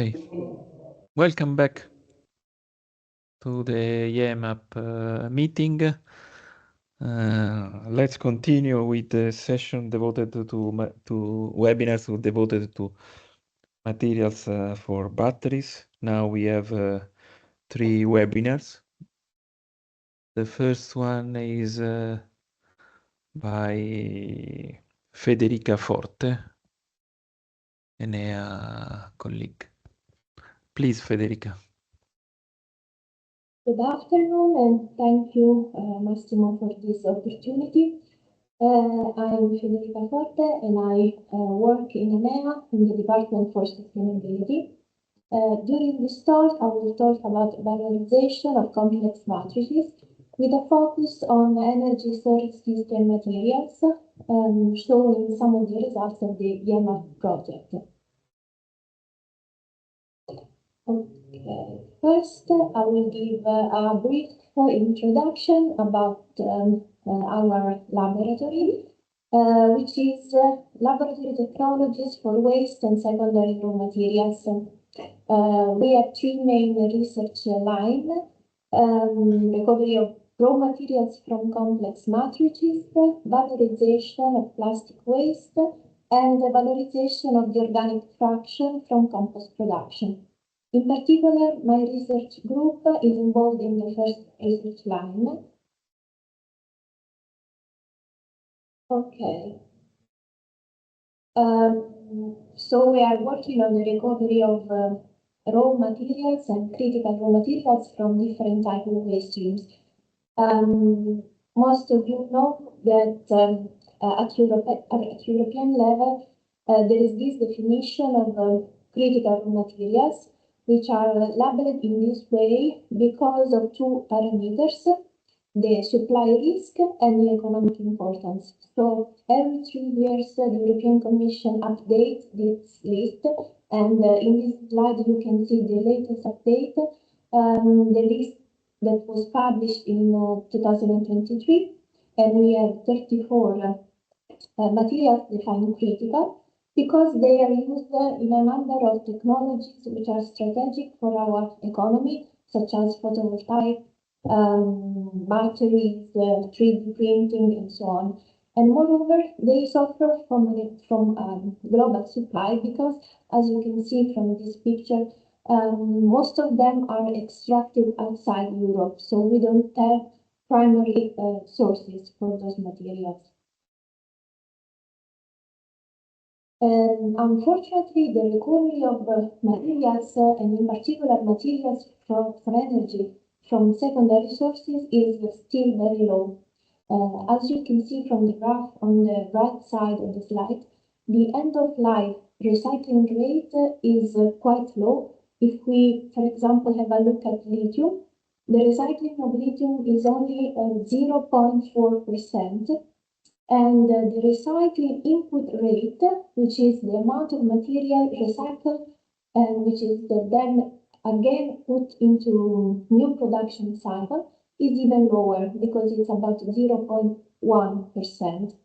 Okay, welcome back to the IEMAP meeting. Let's continue with the session devoted to webinars devoted to materials for batteries. Now we have 3 webinars. The first one is by Federica Forte, ENEA colleague. Please, Federica. Good afternoon, and thank you, Massimo, for this opportunity. I'm Federica Forte, and I work in ENEA in the Department for Sustainability. During this talk, I will talk about valorization of complex matrices with a focus on energy storage system materials, showing some of the results of the IEMAP project. Okay. First, I will give a brief introduction about our laboratory, which is Laboratory Technologies for Waste and Secondary Raw Materials. We have 3 main research lines: recovery of raw materials from complex matrices, valorization of plastic waste, and the valorization of the organic fraction from compost production. In particular, my research group is involved in the first research line. Okay. So we are working on the recovery of raw materials and critical raw materials from different types of waste streams. Most of you know that at European level, there is this definition of critical raw materials, which are labeled in this way because of 2 parameters: the supply risk and the economic importance. So every 3 years, the European Commission updates this list, and in this slide you can see the latest update, the list that was published in 2023, and we have 34 materials defined critical, because they are used in a number of technologies which are strategic for our economy, such as photovoltaic, batteries, 3D printing, and so on. And moreover, they suffer from global supply because, as you can see from this picture, most of them are extracted outside Europe, so we don't have primary sources for those materials. Unfortunately, the recovery of materials, and in particular materials for energy from secondary sources, is still very low. As you can see from the graph on the right side of the slide, the end-of-life recycling rate is quite low. If we, for example, have a look at lithium, the recycling of lithium is only 0.4%. And the recycling input rate, which is the amount of material recycled and which is then again put into new production cycle, is even lower because it's about 0.1%.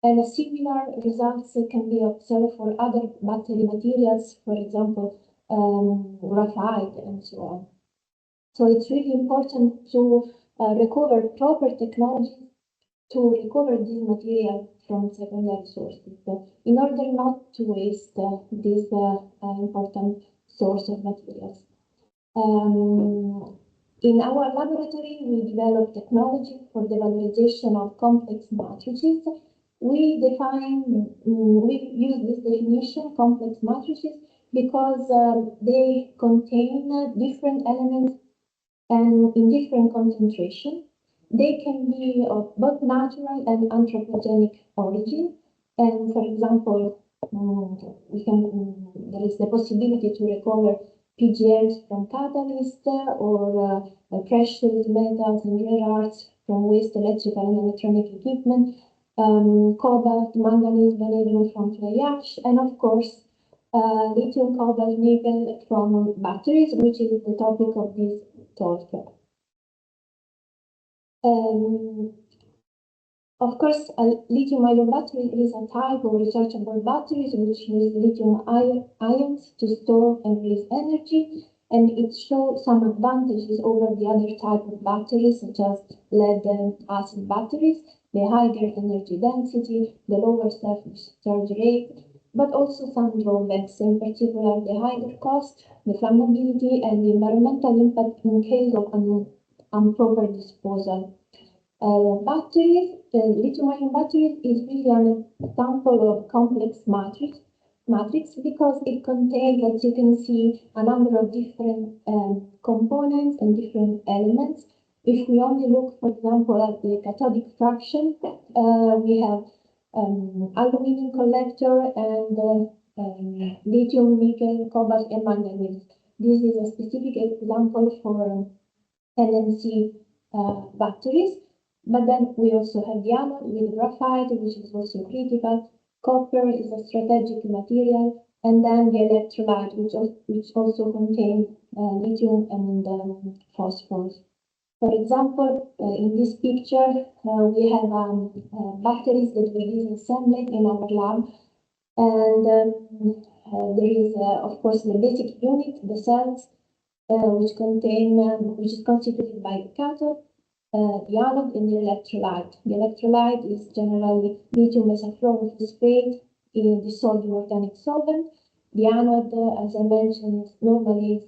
And similar results can be observed for other battery materials, for example, graphite and so on. So it's really important to recover proper technologies to recover this material from secondary sources, in order not to waste this important source of materials. In our laboratory, we develop technology for the valorization of complex matrices. We use this definition, complex matrices, because they contain different elements and in different concentration. They can be of both natural and anthropogenic origin. And for example, there is the possibility to recover PGMs from catalysts or precious metals and rare earths from waste electrical and electronic equipment, cobalt, manganese, vanadium from fly ash, and of course, lithium, cobalt, nickel from batteries, which is the topic of this talk. Of course, a lithium-ion battery is a type of rechargeable batteries which use lithium ions to store and release energy, and it shows some advantages over the other type of batteries, such as lead and acid batteries, the higher energy density, the lower self-discharge rate, but also some drawbacks, in particular the higher cost, the flammability, and the environmental impact in case of improper disposal. Batteries, lithium-ion batteries is really an example of complex matrix because it contains, as you can see, a number of different components and different elements. If we only look, for example, at the cathodic fraction, we have aluminum collector and lithium, nickel, cobalt, and manganese. This is a specific example for NMC batteries. But then we also have the anode with graphite, which is also critical. Copper is a strategic material, and then the electrolyte, which also contains lithium and phosphorus. For example, in this picture, we have batteries that we disassembled in our lab, and there is, of course, the basic unit, the cells, which is constituted by the cathode, the anode, and the electrolyte. The electrolyte is generally lithium mesafluorophosphate dissolved in organic solvent. The anode, as I mentioned, normally is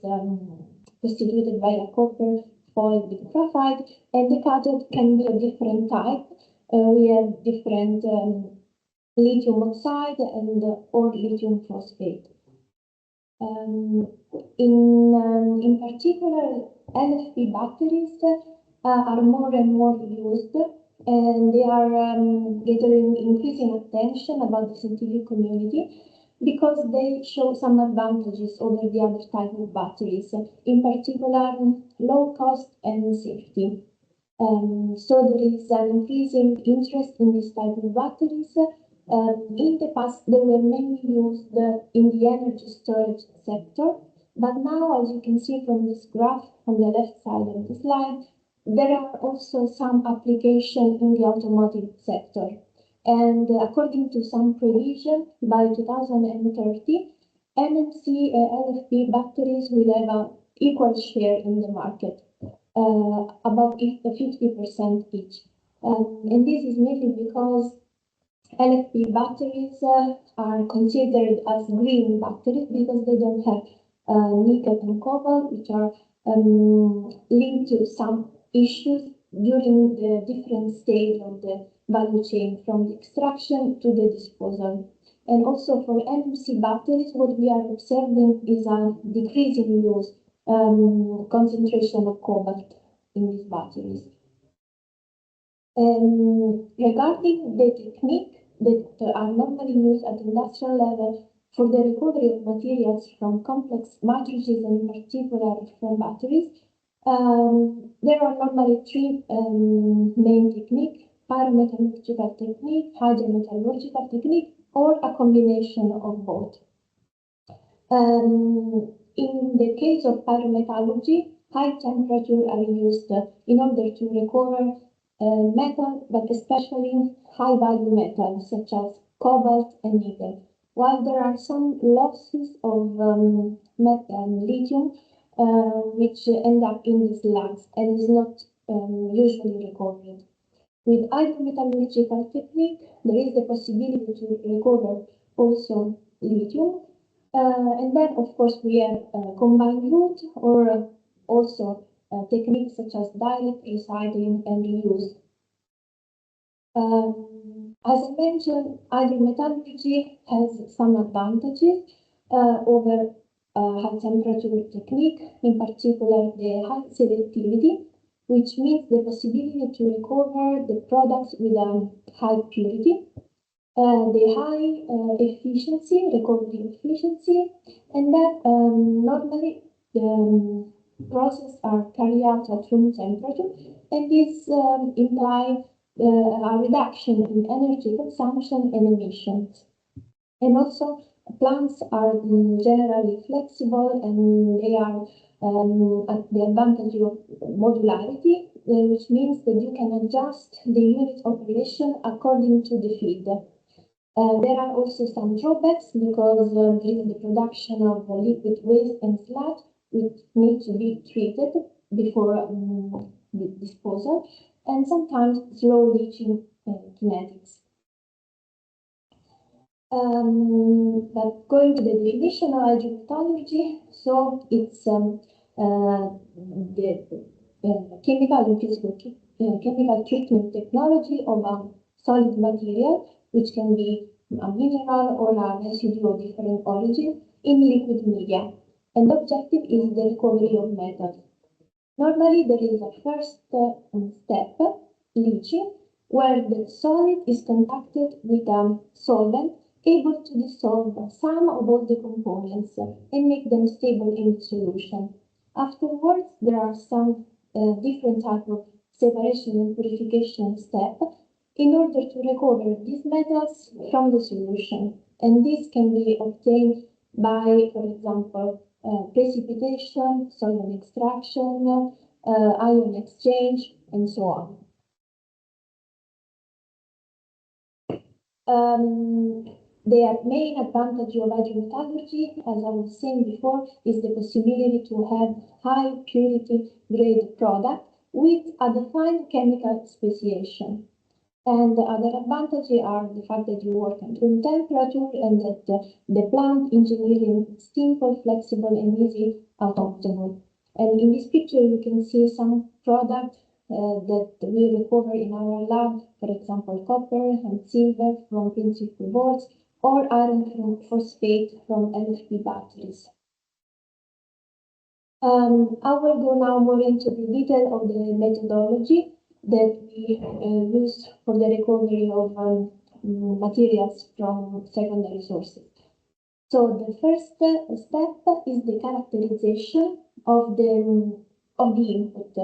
constituted by a copper foil with graphite, and the cathode can be a different type. We have different lithium oxide and or lithium phosphate. In particular, LFP batteries are more and more used, and they are gathering increasing attention about the scientific community because they show some advantages over the other type of batteries, in particular low cost and safety. So there is an increasing interest in this type of batteries. In the past, they were mainly used in the energy storage sector, but now, as you can see from this graph on the left side of the slide, there are also some applications in the automotive sector. And according to some provision, by 2030, NMC LFP batteries will have an equal share in the market, about 50% each. And this is mainly because LFP batteries are considered as green batteries because they don't have nickel and cobalt, which are linked to some issues during the different stage of the value chain, from the extraction to the disposal. And also for NMC batteries, what we are observing is a decreasing use concentration of cobalt in these batteries. Regarding the technique that are normally used at industrial level for the recovery of materials from complex matrices, and in particular from batteries, there are normally three main techniques: pyrometallurgical technique, hydrometallurgical technique, or a combination of both. In the case of pyrometallurgy, high temperature are used in order to recover metal, but especially high-value metals such as cobalt and nickel. While there are some losses of lithium, which end up in the slags and is not usually recovered. With hydrometallurgical technique, there is the possibility to recover also lithium. And then, of course, we have combined route, or also techniques such as direct recycling and reuse. As I mentioned, hydrometallurgy has some advantages over high temperature technique, in particular the high selectivity, which means the possibility to recover the products with a high purity, the high efficiency, recovery efficiency, and that normally the process are carried out at room temperature, and this implies a reduction in energy consumption and emissions. And also, plants are generally flexible, and they are at the advantage of modularity, which means that you can adjust the unit operation according to the feed. There are also some drawbacks because there is the production of liquid waste and sludge which need to be treated before the disposal, and sometimes slow leaching kinetics. But going to the definition of hydrometallurgy, so it's the chemical and physical chemical treatment technology of a solid material, which can be a mineral or a residue of different origin, in liquid media. And the objective is the recovery of metals. Normally, there is a first step, leaching, where the solid is contacted with a solvent able to dissolve some of all the components and make them stable in the solution. Afterwards, there are some different types of separation and purification steps in order to recover these metals from the solution. And this can be obtained by, for example, precipitation, solvent extraction, ion exchange, and so on. The main advantage of hydrometallurgy, as I was saying before, is the possibility to have high purity grade product with a defined chemical speciation. And the other advantages are the fact that you work at room temperature and that the plant engineering is simple, flexible, and easy, automatable. And in this picture, you can see some product that we recover in our lab, for example, copper and silver from principal boards, or iron phosphate from LFP batteries. I will go now more into the detail of the methodology that we use for the recovery of materials from secondary sources. So the first step is the characterization of the input.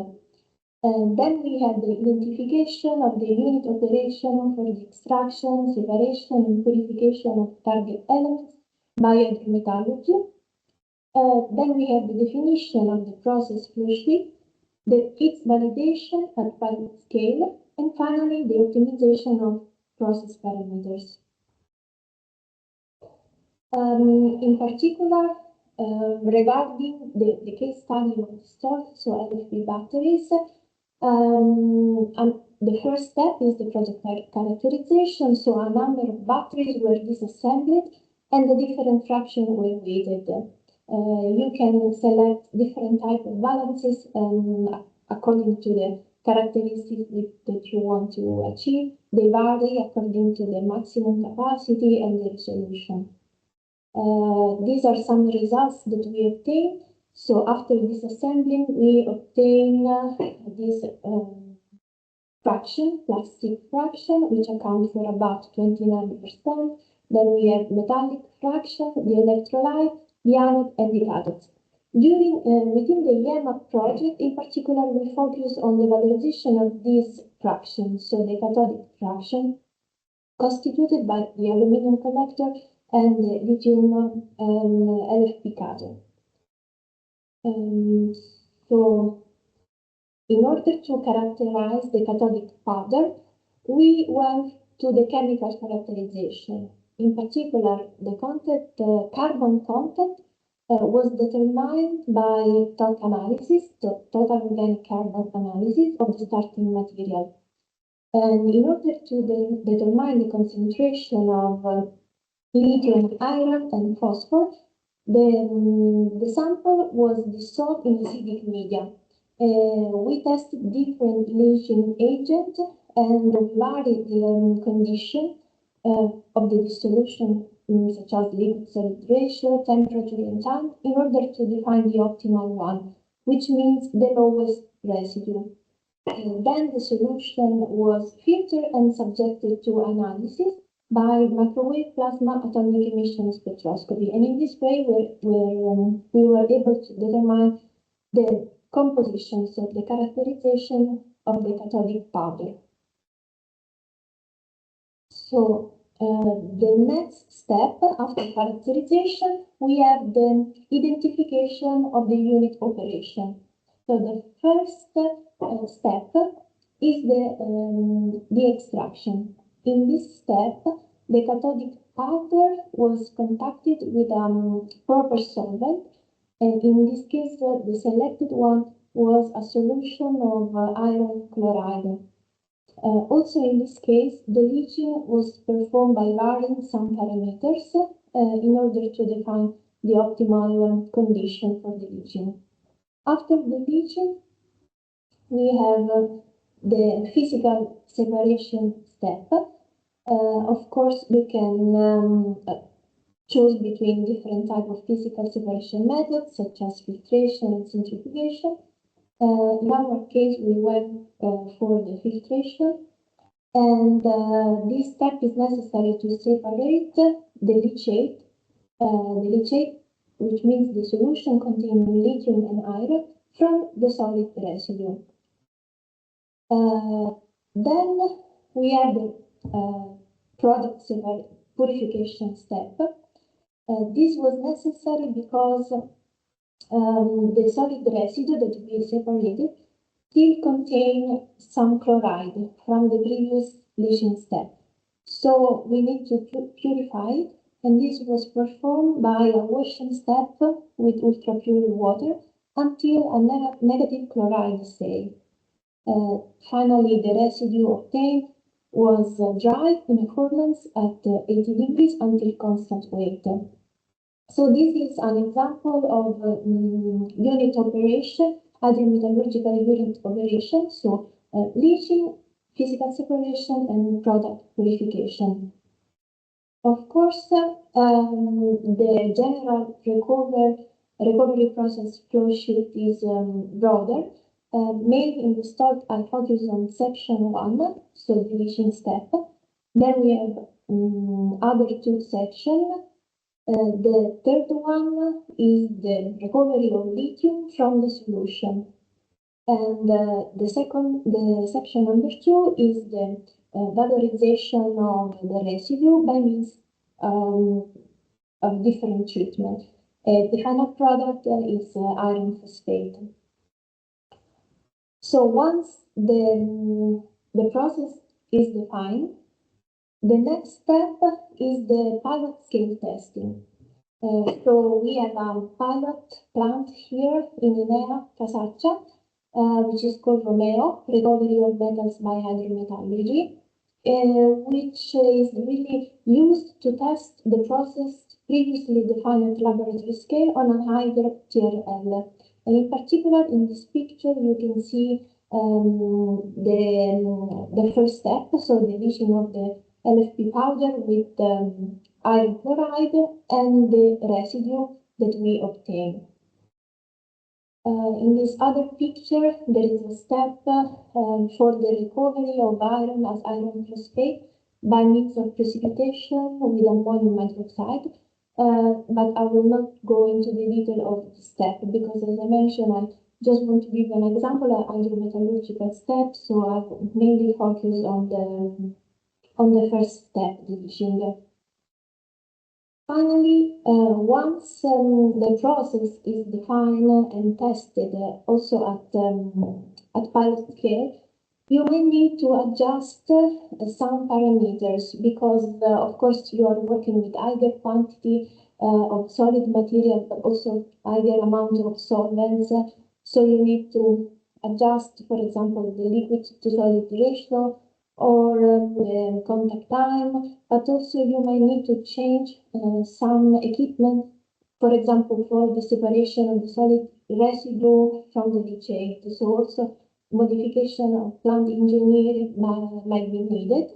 And then we have the identification of the unit operation for the extraction, separation, and purification of target elements by hydrometallurgy. Then we have the definition of the process flow sheet, its validation at pilot scale, and finally the optimization of process parameters. In particular, regarding the case study of the story, so LFP batteries, and the first step is the project characterization. So a number of batteries were disassembled and the different fractions were weighted. You can select different types of balances according to the characteristics that you want to achieve. They vary according to the maximum capacity and the resolution. These are some results that we obtained. So after disassembling, we obtain this fraction, plastic fraction, which accounts for about 29%. Then we have metallic fraction, the electrolyte, the anode, and the cathodes. Within the IEMAP project, in particular, we focus on the valorization of these fractions, so the cathodic fraction, constituted by the aluminum collector and the lithium LFP cathode. So, in order to characterize the cathodic powder, we went to the chemical characterization. In particular, the carbon content was determined by TOC analysis, the total organic carbon analysis of the starting material. And in order to determine the concentration of lithium, iron, and phosphor, the sample was dissolved in acidic media. We tested different leaching agents and varied the condition of the dissolution, such as liquid-solid ratio, temperature, and time, in order to define the optimal one, which means the lowest residue. Then the solution was filtered and subjected to analysis by microwave plasma atomic emission spectroscopy. And in this way, we were able to determine the composition, so the characterization of the cathodic powder. So the next step after characterization, we have the identification of the unit operation. So the first step is the extraction. In this step, the cathodic powder was contacted with proper solvent, and in this case, the selected one was a solution of iron chloride. Also, in this case, the leaching was performed by varying some parameters in order to define the optimal condition for the leaching. After the leaching, we have the physical separation step. Of course, we can choose between different types of physical separation methods, such as filtration and centrifugation. In our case, we went for the filtration, and this step is necessary to separate the leachate, which means the solution containing lithium and iron, from the solid residue. Then we have the product purification step. This was necessary because the solid residue that we separated still contain some chloride from the previous leaching step. So we need to purify it, and this was performed by a washing step with ultra-pure water until a negative chloride state. Finally, the residue obtained was dry in a furnace at 80 degrees until constant weight. So this is an example of unit operation, hydrometallurgical unit operation, so leaching, physical separation, and product purification. Of course, the general recovery process flow sheet is broader. Mainly in the start, I focus on section 1, so the leaching step. Then we have other two sections. The third one is the recovery of lithium from the solution. And the section number 2 is the valorization of the residue by means of different treatment. The final product is iron phosphate. So once the process is defined, the next step is the pilot scale testing. So we have a pilot plant here in ENEA, Casaccia, which is called Romeo, Recovery of Metals by Hydrometallurgy, which is really used to test the process previously defined at laboratory scale on a higher tier L. And in particular, in this picture, you can see the first step, so the leaching of the LFP powder with iron chloride and the residue that we obtain. In this other picture, there is a step for the recovery of iron as iron phosphate by means of precipitation with ammonium hydroxide. But I will not go into the detail of the step because, as I mentioned, I just want to give an example of hydrometallurgical step, so I mainly focus on the first step, the leaching. Finally, once the process is defined and tested also at pilot scale, you may need to adjust some parameters because, of course, you are working with higher quantity of solid material, but also higher amount of solvents. So you need to adjust, for example, the liquid to solid ratio or the contact time, but also you may need to change some equipment, for example, for the separation of the solid residue from the leachate. So also modification of plant engineering might be needed.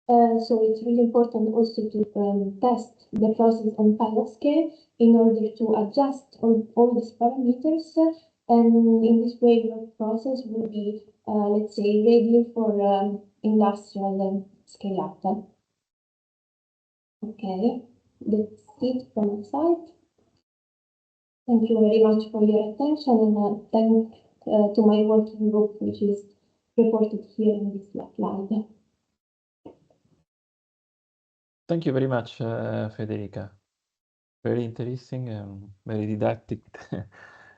So it's really important also to test the process on pilot scale in order to adjust all these parameters, and in this way your process will be, let's say, ready for industrial scale up. Okay, that's it from my side. Thank you very much for your attention, and thank to my working group, which is reported here in this slide. Thank you very much, Federica. Very interesting and very didactic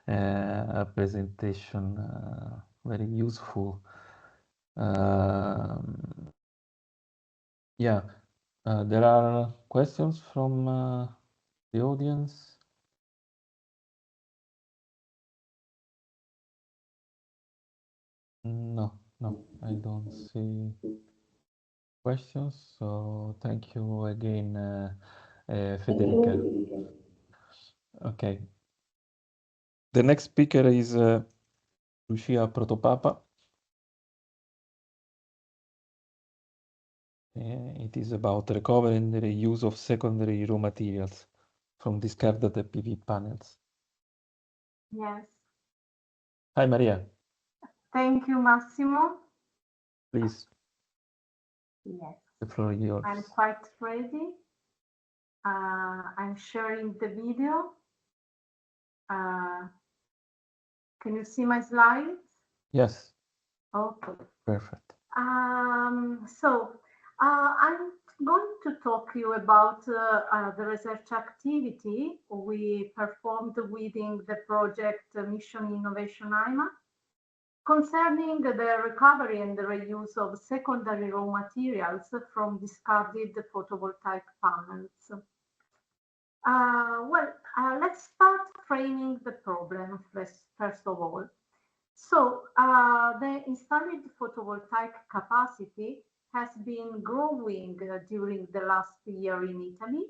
a presentation very useful. Yeah, there are questions from the audience. No, I don't see questions. So thank you again, Federica. Okay. The next speaker is Lucia Protopapa. It is about recovering the reuse of secondary raw materials from discarded PV panels. Yes. Hi, Maria. Thank you, Massimo. Please. Yes. The floor is yours. I'm quite ready. I'm sharing the video. Can you see my slides? Yes. Okay. Perfect. I'm going to talk to you about the research activity we performed within the project Mission Innovation IEMAP concerning the recovery and the reuse of secondary raw materials from discarded photovoltaic panels. Let's start framing the problem first of all. So the installed photovoltaic capacity has been growing during the last year in Italy,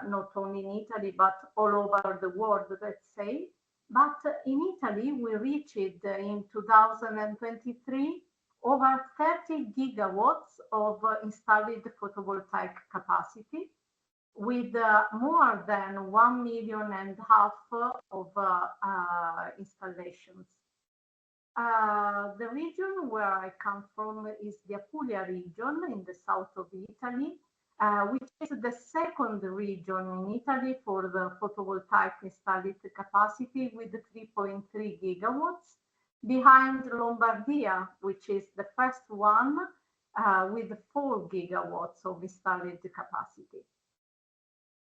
not only in Italy, but all over the world, let's say. But in Italy, we reached in 2023 over 30 gigawatts of installed photovoltaic capacity, with more than 1.5 million of installations. The region where I come from is the Apulia region in the south of Italy, which is the second region in Italy for the photovoltaic installed capacity with 3.3 gigawatts, behind Lombardia, which is the first one with 4 gigawatts of installed capacity.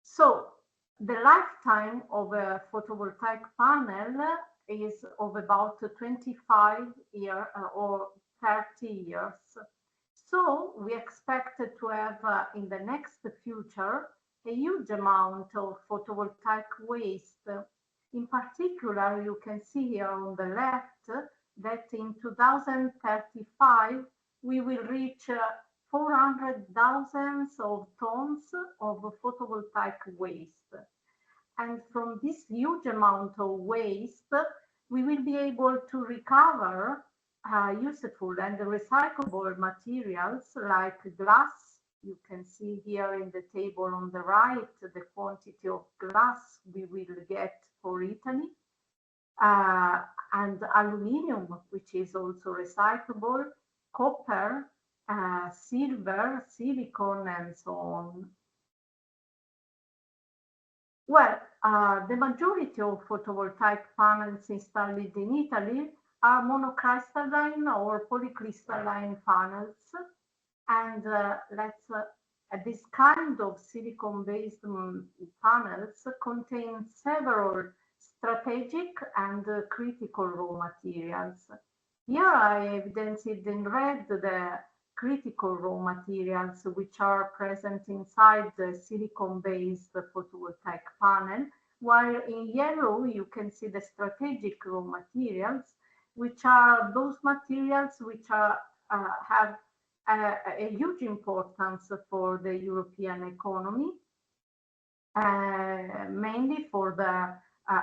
So the lifetime of a photovoltaic panel is of about 25 years or 30 years. So we expect to have in the next future a huge amount of photovoltaic waste. In particular, you can see here on the left that in 2035 we will reach 400,000 of tons of photovoltaic waste. And from this huge amount of waste, we will be able to recover useful and recyclable materials like glass. You can see here in the table on the right the quantity of glass we will get for Italy, and aluminium, which is also recyclable, copper, silver, silicon, and so on. Well, the majority of photovoltaic panels installed in Italy are monocrystalline or polycrystalline panels, and this kind of silicon-based panels contain several strategic and critical raw materials. Here I evidenced in red the critical raw materials which are present inside the silicon-based photovoltaic panel, while in yellow you can see the strategic raw materials, which are those materials which are have a huge importance for the European economy, mainly for the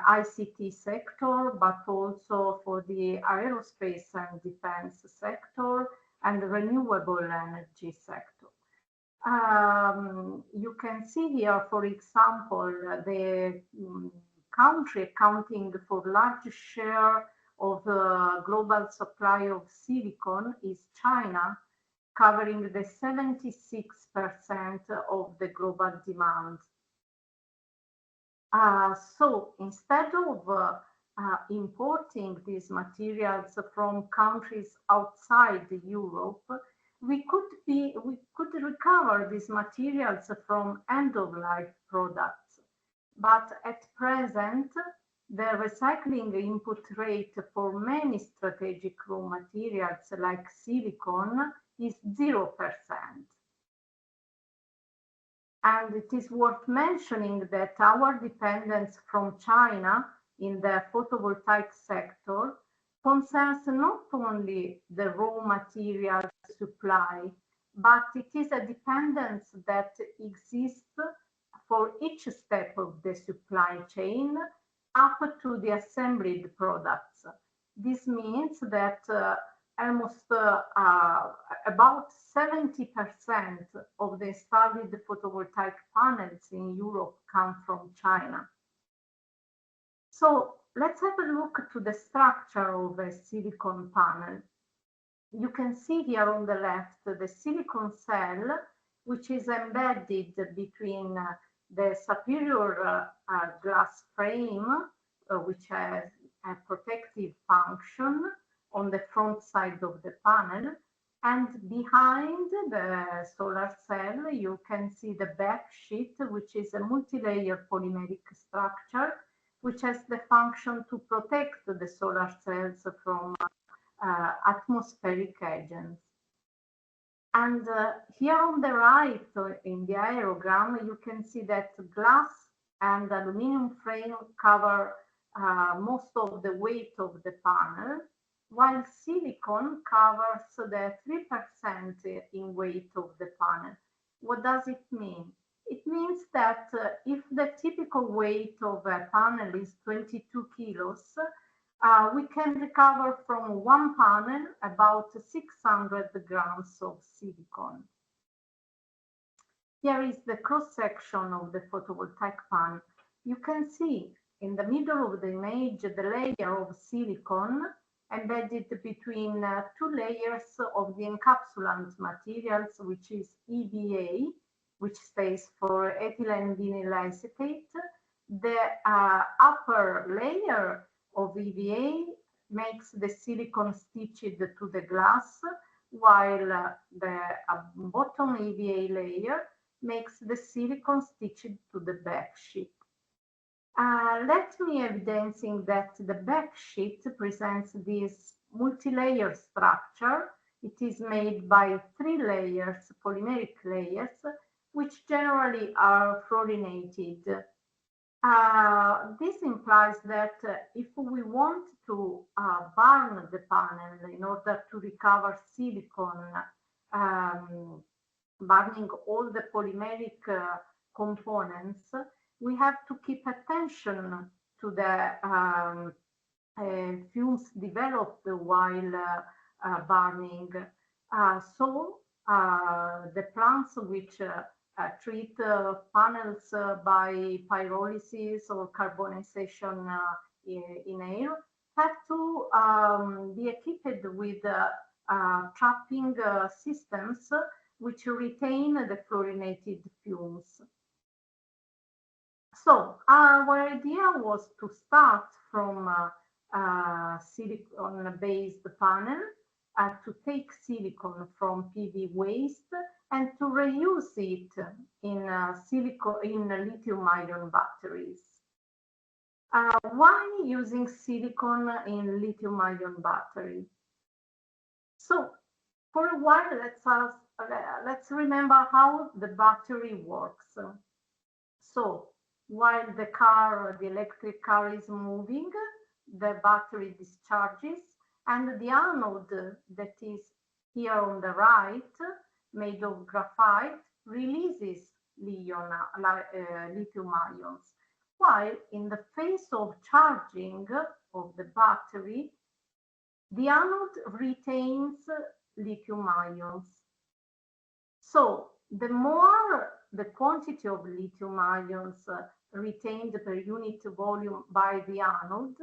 ICT sector, but also for the aerospace and defense sector and the renewable energy sector. You can see here, for example, the country accounting for large share of the global supply of silicon is China, covering the 76% of the global demand. So instead of importing these materials from countries outside Europe, we could recover these materials from end-of-life products. But at present, the recycling input rate for many strategic raw materials like silicon is 0%. And it is worth mentioning that our dependence from China in the photovoltaic sector concerns not only the raw material supply, but it is a dependence that exists for each step of the supply chain up to the assembled products. This means that almost about 70% of the installed photovoltaic panels in Europe come from China. So let's have a look to the structure of a silicon panel. You can see here on the left the silicon cell, which is embedded between the superior glass frame, which has a protective function on the front side of the panel, and behind the solar cell you can see the back sheet, which is a multi-layer polymeric structure which has the function to protect the solar cells from atmospheric agents. And here on the right in the aerogram you can see that glass and aluminum frame cover most of the weight of the panel, while silicon covers the 3% in weight of the panel. What does it mean? It means that if the typical weight of a panel is 22 kilos, we can recover from one panel about 600 grams of silicon. Here is the cross-section of the photovoltaic panel. You can see in the middle of the image the layer of silicon embedded between two layers of the encapsulant materials, which is EVA, which stands for ethylene vinyl acetate. The upper layer of EVA makes the silicon stitched to the glass, while the bottom EVA layer makes the silicon stitched to the back sheet. Let me evidencing that the back sheet presents this multi-layer structure. It is made by 3 layers, polymeric layers, which generally are fluorinated. This implies that if we want to burn the panel in order to recover silicon, burning all the polymeric components, we have to keep attention to the fumes developed while burning. So the plants which treat panels by pyrolysis or carbonization in air have to be equipped with trapping systems which retain the fluorinated fumes. So our idea was to start from silicon-based panel to take silicon from PV waste and to reuse it in lithium-ion batteries. Why using silicon in lithium-ion battery? So for a while, let's remember how the battery works. So while the electric car is moving, the battery discharges, and the anode that is here on the right, made of graphite, releases lithium ions, while in the phase of charging of the battery, the anode retains lithium ions. So the more the quantity of lithium ions retained per unit volume by the anode,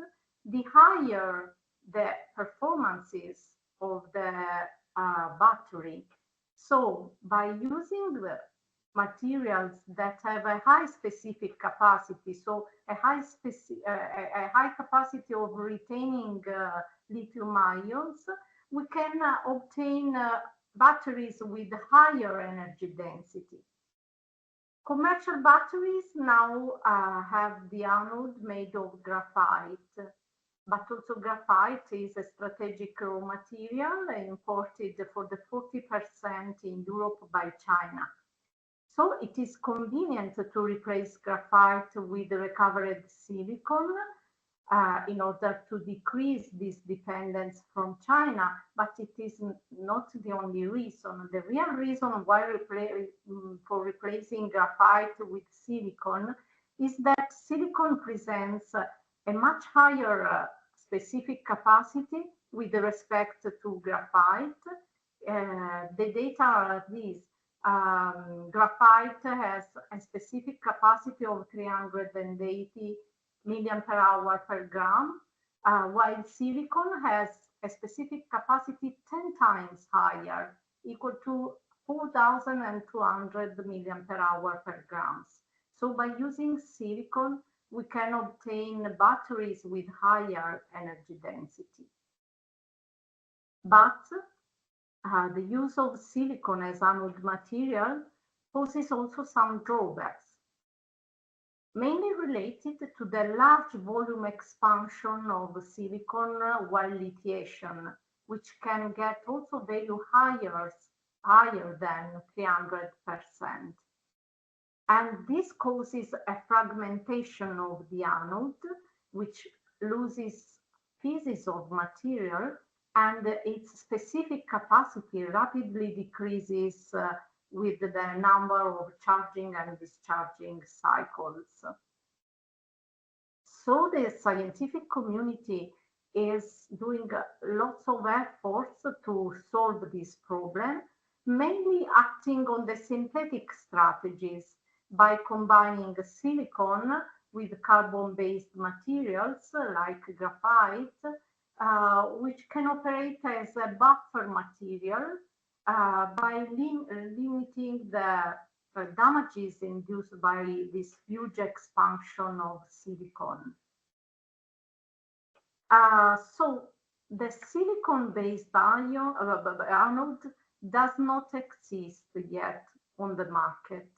the higher the performances of the battery. So by using the materials that have a high specific capacity, so a high capacity of retaining lithium ions, we can obtain batteries with higher energy density. Commercial batteries now have the anode made of graphite, but also graphite is a strategic raw material imported for the 40% in Europe by China. So it is convenient to replace graphite with recovered silicon in order to decrease this dependence from China, but it is not the only reason. The real reason why for replacing graphite with silicon is that silicon presents a much higher specific capacity with respect to graphite. The data are these. Graphite has a specific capacity of 380 million per hour per gram, while silicon has a specific capacity 10 times higher, equal to 4,200 million per hour per grams. So by using silicon, we can obtain batteries with higher energy density. But the use of silicon as anode material poses also some drawbacks, mainly related to the large volume expansion of silicon while lithiation, which can get also value higher than 300%. And this causes a fragmentation of the anode, which loses pieces of material, and its specific capacity rapidly decreases with the number of charging and discharging cycles. So the scientific community is doing lots of efforts to solve this problem, mainly acting on the synthetic strategies by combining silicon with carbon-based materials like graphite, which can operate as a buffer material by limiting the damages induced by this huge expansion of silicon. So the silicon-based anode does not exist yet on the market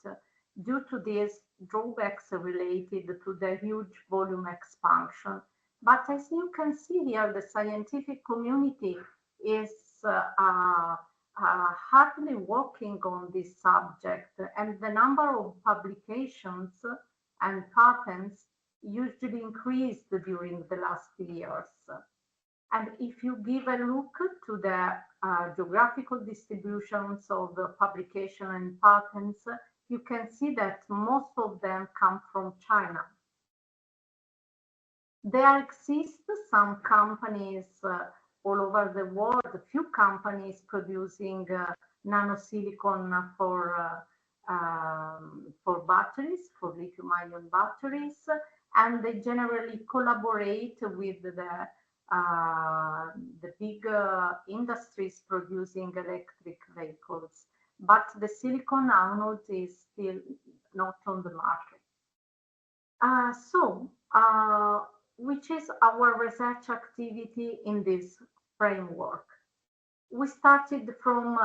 due to these drawbacks related to the huge volume expansion. But as you can see here, the scientific community is hardly working on this subject, and the number of publications and patents usually increased during the last years. And if you give a look to the geographical distributions of the publication and patents, you can see that most of them come from China. There exist some companies all over the world, a few companies producing nanosilicon for batteries, for lithium-ion batteries, and they generally collaborate with the big industries producing electric vehicles. But the silicon anode is still not on the market. Which is our research activity in this framework? We started from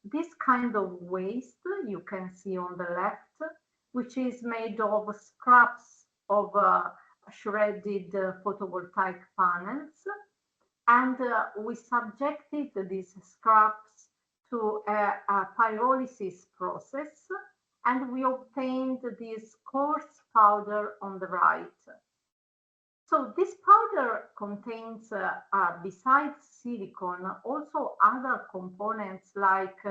this kind of waste you can see on the left, which is made of scraps of shredded photovoltaic panels, and we subjected these scraps to a pyrolysis process, and we obtained this coarse powder on the right. So this powder contains, besides silicon, also other components like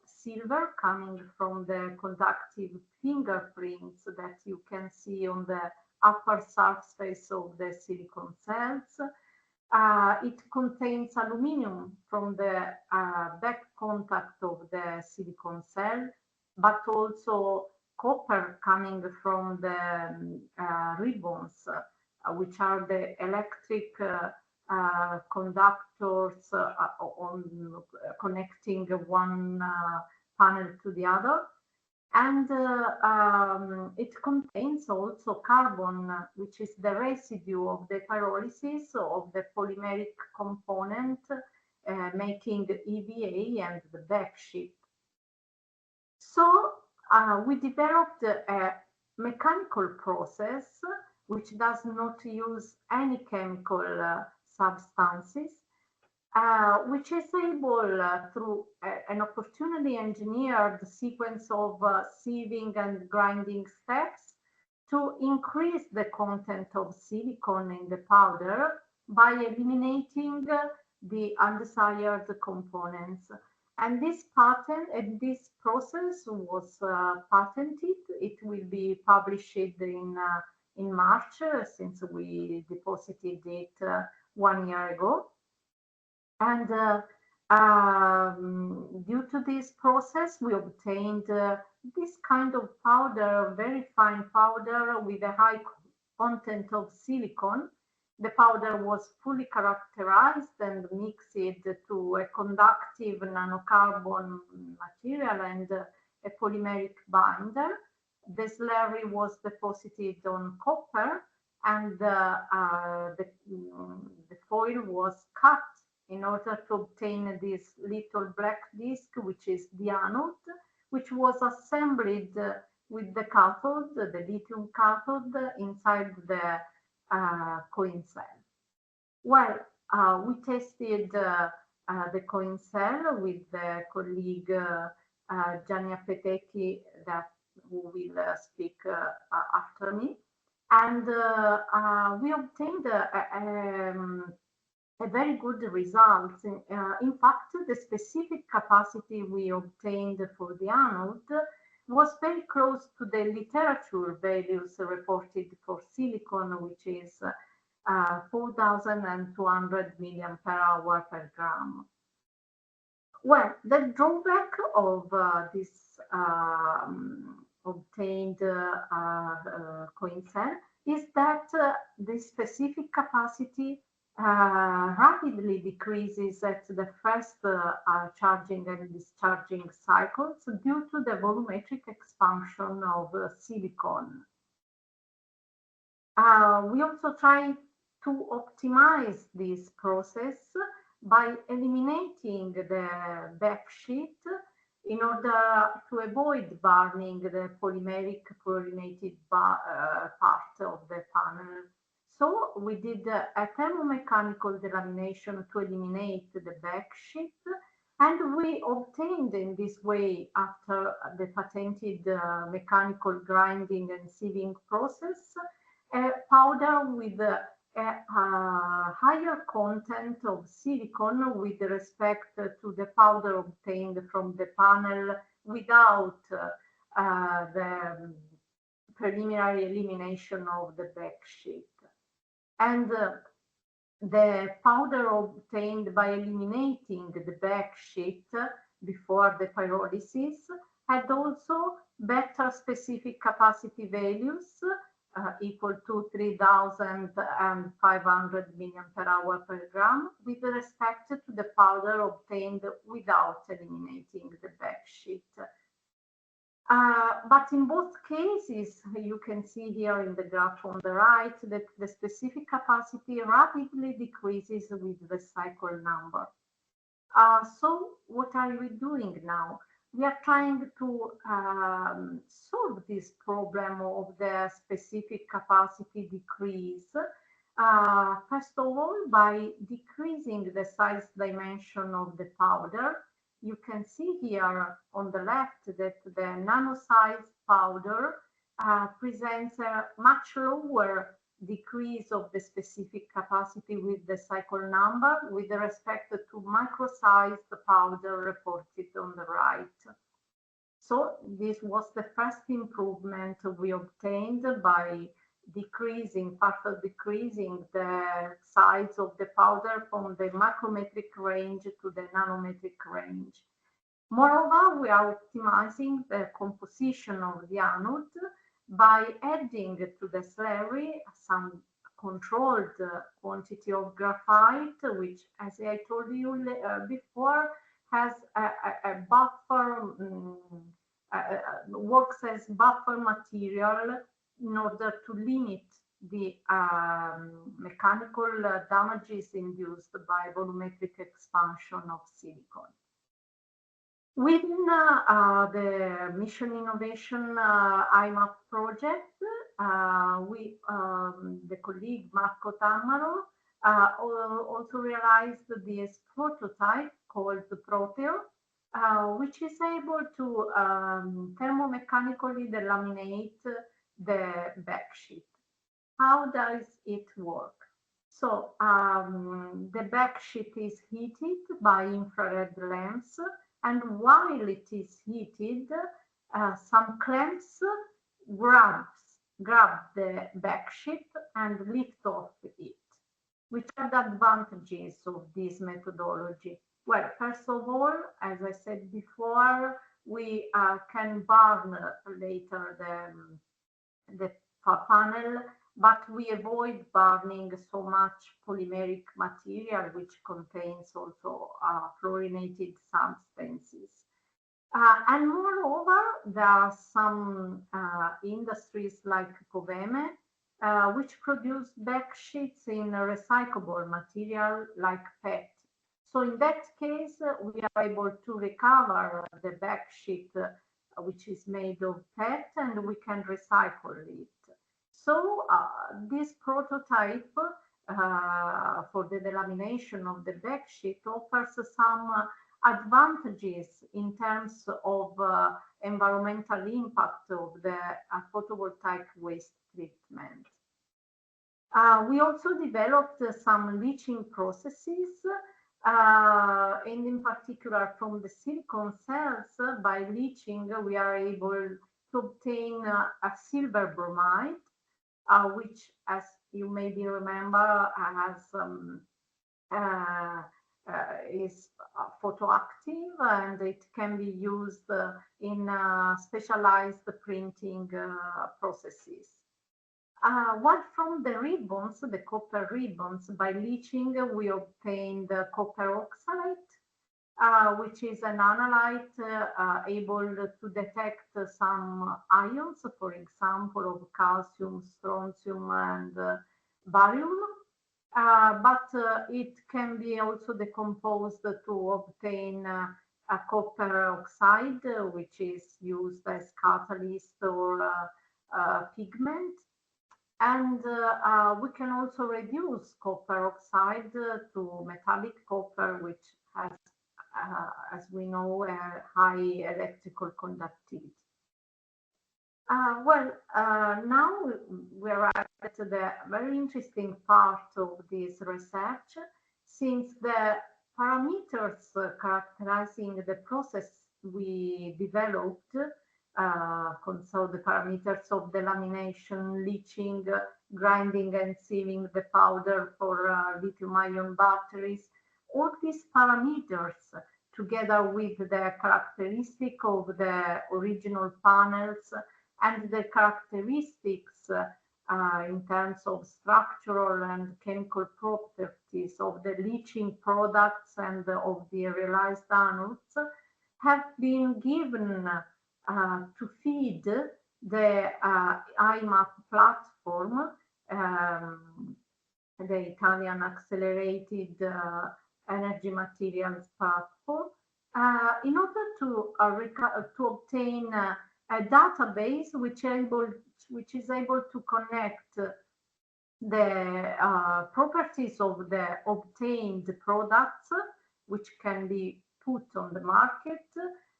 silver coming from the conductive fingerprints that you can see on the upper surface of the silicon cells. It contains aluminum from the back contact of the silicon cell, but also copper coming from the ribbons, which are the electric conductors connecting one panel to the other. And it contains also carbon, which is the residue of the pyrolysis of the polymeric component, making EVA and the backsheet. So we developed a mechanical process which does not use any chemical substances, which is able, through an opportunely engineered sequence of sieving and grinding steps, to increase the content of silicon in the powder by eliminating the undesired components. And this patent and this process was patented. It will be published in March, since we deposited it 1 year ago. And due to this process, we obtained this kind of powder, very fine powder with a high content of silicon. The powder was fully characterized and mixed to a conductive nanocarbon material and a polymeric binder. The slurry was deposited on copper, and the foil was cut in order to obtain this little black disc, which is the anode, which was assembled with the cathode, the lithium cathode, inside the coin cell. Well, we tested the coin cell with the colleague Gianni Apetecchi, who will speak after me, and we obtained a very good result. In fact, the specific capacity we obtained for the anode was very close to the literature values reported for silicon, which is 4,200 million per hour per gram. Well, the drawback of this obtained coin cell is that the specific capacity rapidly decreases at the first charging and discharging cycles due to the volumetric expansion of silicon. We also try to optimize this process by eliminating the backsheet in order to avoid burning the polymeric fluorinated part of the panel. So we did a thermomechanical delamination to eliminate the backsheet, and we obtained in this way, after the patented mechanical grinding and sieving process, a powder with a higher content of silicon with respect to the powder obtained from the panel without the preliminary elimination of the backsheet. And the powder obtained by eliminating the backsheet before the pyrolysis had also better specific capacity values equal to 3,500 million per hour per gram with respect to the powder obtained without eliminating the backsheet. But in both cases, you can see here in the graph on the right that the specific capacity rapidly decreases with the cycle number. So what are we doing now? We are trying to solve this problem of the specific capacity decrease. First of all, by decreasing the size dimension of the powder. You can see here on the left that the nano-sized powder presents a much lower decrease of the specific capacity with the cycle number with respect to micro-sized powder reported on the right. So this was the first improvement we obtained by further decreasing the size of the powder from the micrometric range to the nanometric range. Moreover, we are optimizing the composition of the anode by adding to the slurry some controlled quantity of graphite, which, as I told you before, has a buffer, works as buffer material in order to limit the mechanical damages induced by volumetric expansion of silicon. Within the Mission Innovation IEMAP project, the colleague Marco Tammaro also realized this prototype called the Proteo, which is able to thermomechanically delaminate the backsheet. How does it work? So the backsheet is heated by infrared lamps, and while it is heated, some clamps grab the backsheet and lift off it. Which are the advantages of this methodology? Well, first of all, as I said before, we can burn later the panel, but we avoid burning so much polymeric material, which contains also fluorinated substances. And moreover, there are some industries like Poveme, which produce backsheets in recyclable material like PET. So in that case, we are able to recover the backsheet, which is made of PET, and we can recycle it. So this prototype for the delamination of the backsheet offers some advantages in terms of environmental impact of the photovoltaic waste treatment. We also developed some leaching processes, and in particular from the silicon cells. By leaching, we are able to obtain a silver bromide, which, as you maybe remember, is photoactive, and it can be used in specialized printing processes. One from the ribbons, the copper ribbons, by leaching, we obtained copper oxide, which is an analyte able to detect some ions, for example, of calcium, strontium, and barium. But it can be also decomposed to obtain a copper oxide, which is used as catalyst or pigment. And we can also reduce copper oxide to metallic copper, which has, as we know, a high electrical conductivity. Now we arrive at the very interesting part of this research, since the parameters characterizing the process we developed, so the parameters of delamination, leaching, grinding and sieving the powder for lithium-ion batteries, all these parameters, together with the characteristic of the original panels and the characteristics in terms of structural and chemical properties of the leaching products and of the realized anodes, have been given to feed the IEMAP platform, the Italian Accelerated Energy Materials Platform, in order to obtain a database which is able to connect the properties of the obtained products, which can be put on the market,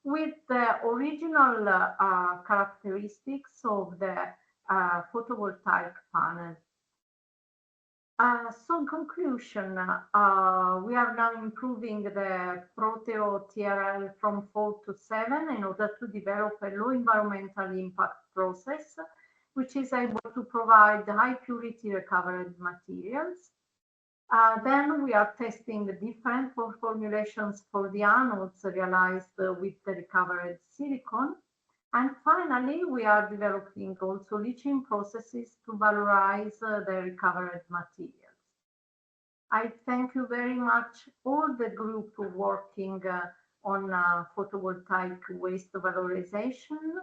with the original characteristics of the photovoltaic panel. So in conclusion, we are now improving the Proteo TRL from 4 to 7 in order to develop a low environmental impact process, which is able to provide high purity recovered materials. Then we are testing the different formulations for the anodes realized with the recovered silicon. And finally, we are developing also leaching processes to valorize the recovered materials. I thank you very much, all the group working on photovoltaic waste valorization.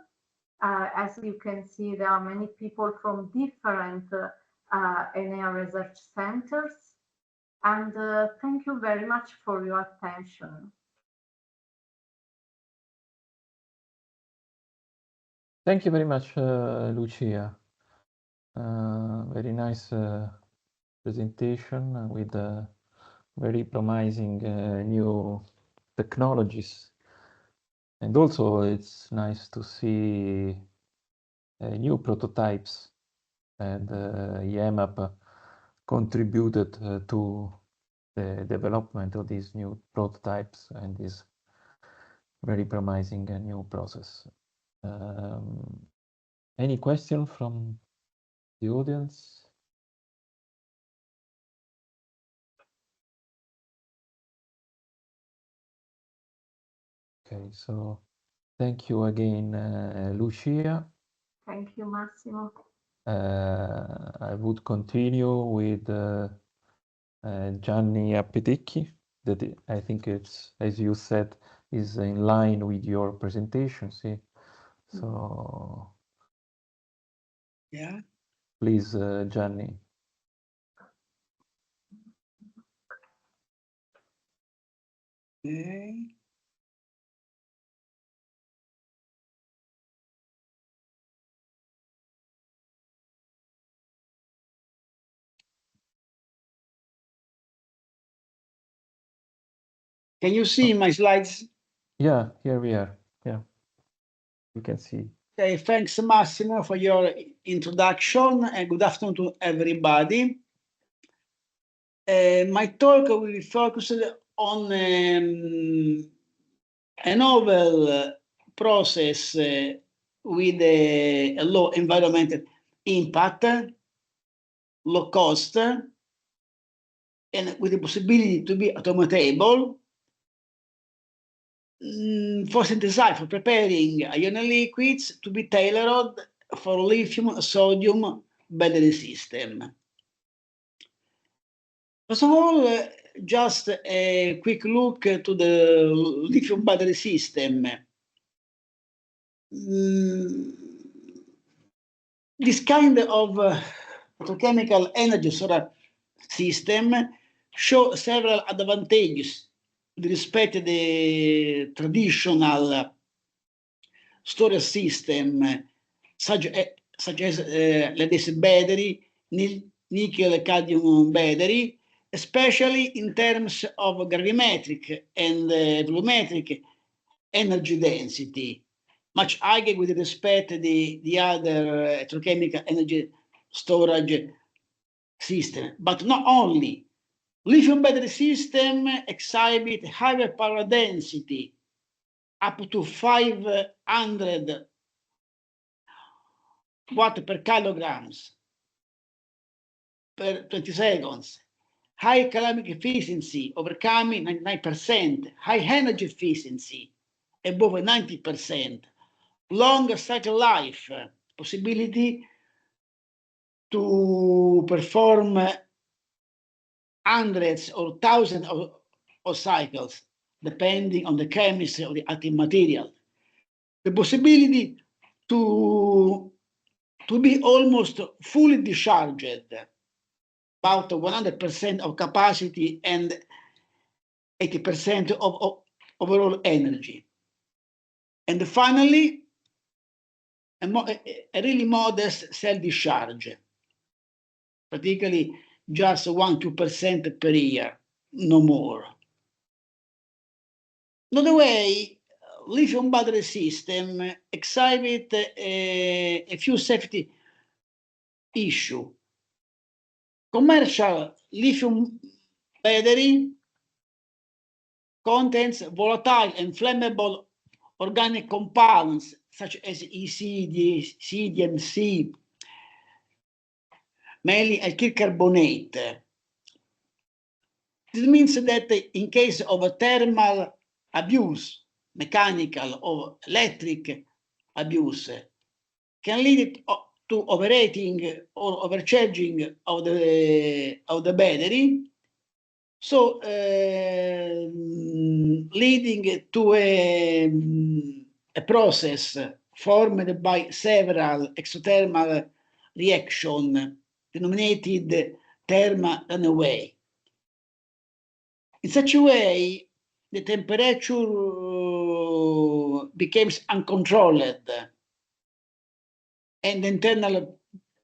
As you can see, there are many people from different ENEA research centers. And thank you very much for your attention. Thank you very much, Lucia. Very nice presentation with very promising new technologies. And also it's nice to see new prototypes, and IEMAP contributed to the development of these new prototypes and this very promising new process. Any question from the audience? Okay, so thank you again, Lucia. Thank you, Massimo. I would continue with Gianni Appeticchi, that I think it's, as you said, is in line with your presentation. See, so yeah. Please, Gianni. Okay. Can you see my slides? Yeah, here we are. Yeah, you can see. Okay, thanks, Massimo, for your introduction, and good afternoon to everybody. My talk will be focused on a novel process with a low environmental impact, low cost, and with the possibility to be automatable, for synthesizing, for preparing ionic liquids to be tailored for lithium-sodium battery system. First of all, just a quick look to the lithium battery system. This kind of photochemical energy storage system shows several advantages with respect to the traditional storage system, such as lead-acid battery, nickel-cadmium battery, especially in terms of gravimetric and volumetric energy density, much higher with respect to the other electrochemical energy storage system. But not only. Lithium battery system exhibit higher power density, up to 500 watt per kilograms per 20 seconds. High caloric efficiency, overcoming 99%. High energy efficiency, above 90%. Longer cycle life, possibility to perform hundreds or thousands of cycles, depending on the chemistry of the active material. The possibility to be almost fully discharged, about 100% of capacity and 80% of overall energy. And finally, a really modest self-discharge, particularly just 1–2% per year, no more. Another way, lithium battery system exhibit a few safety issues. Commercial lithium battery contains volatile and flammable organic compounds such as EC, CDMC, mainly alkyl carbonate. This means that in case of a thermal abuse, mechanical or electric abuse, can lead to overheating or overcharging of the battery, so leading to a process formed by several exothermal reactions denominated thermal runaway. In such a way, the temperature becomes uncontrolled and internal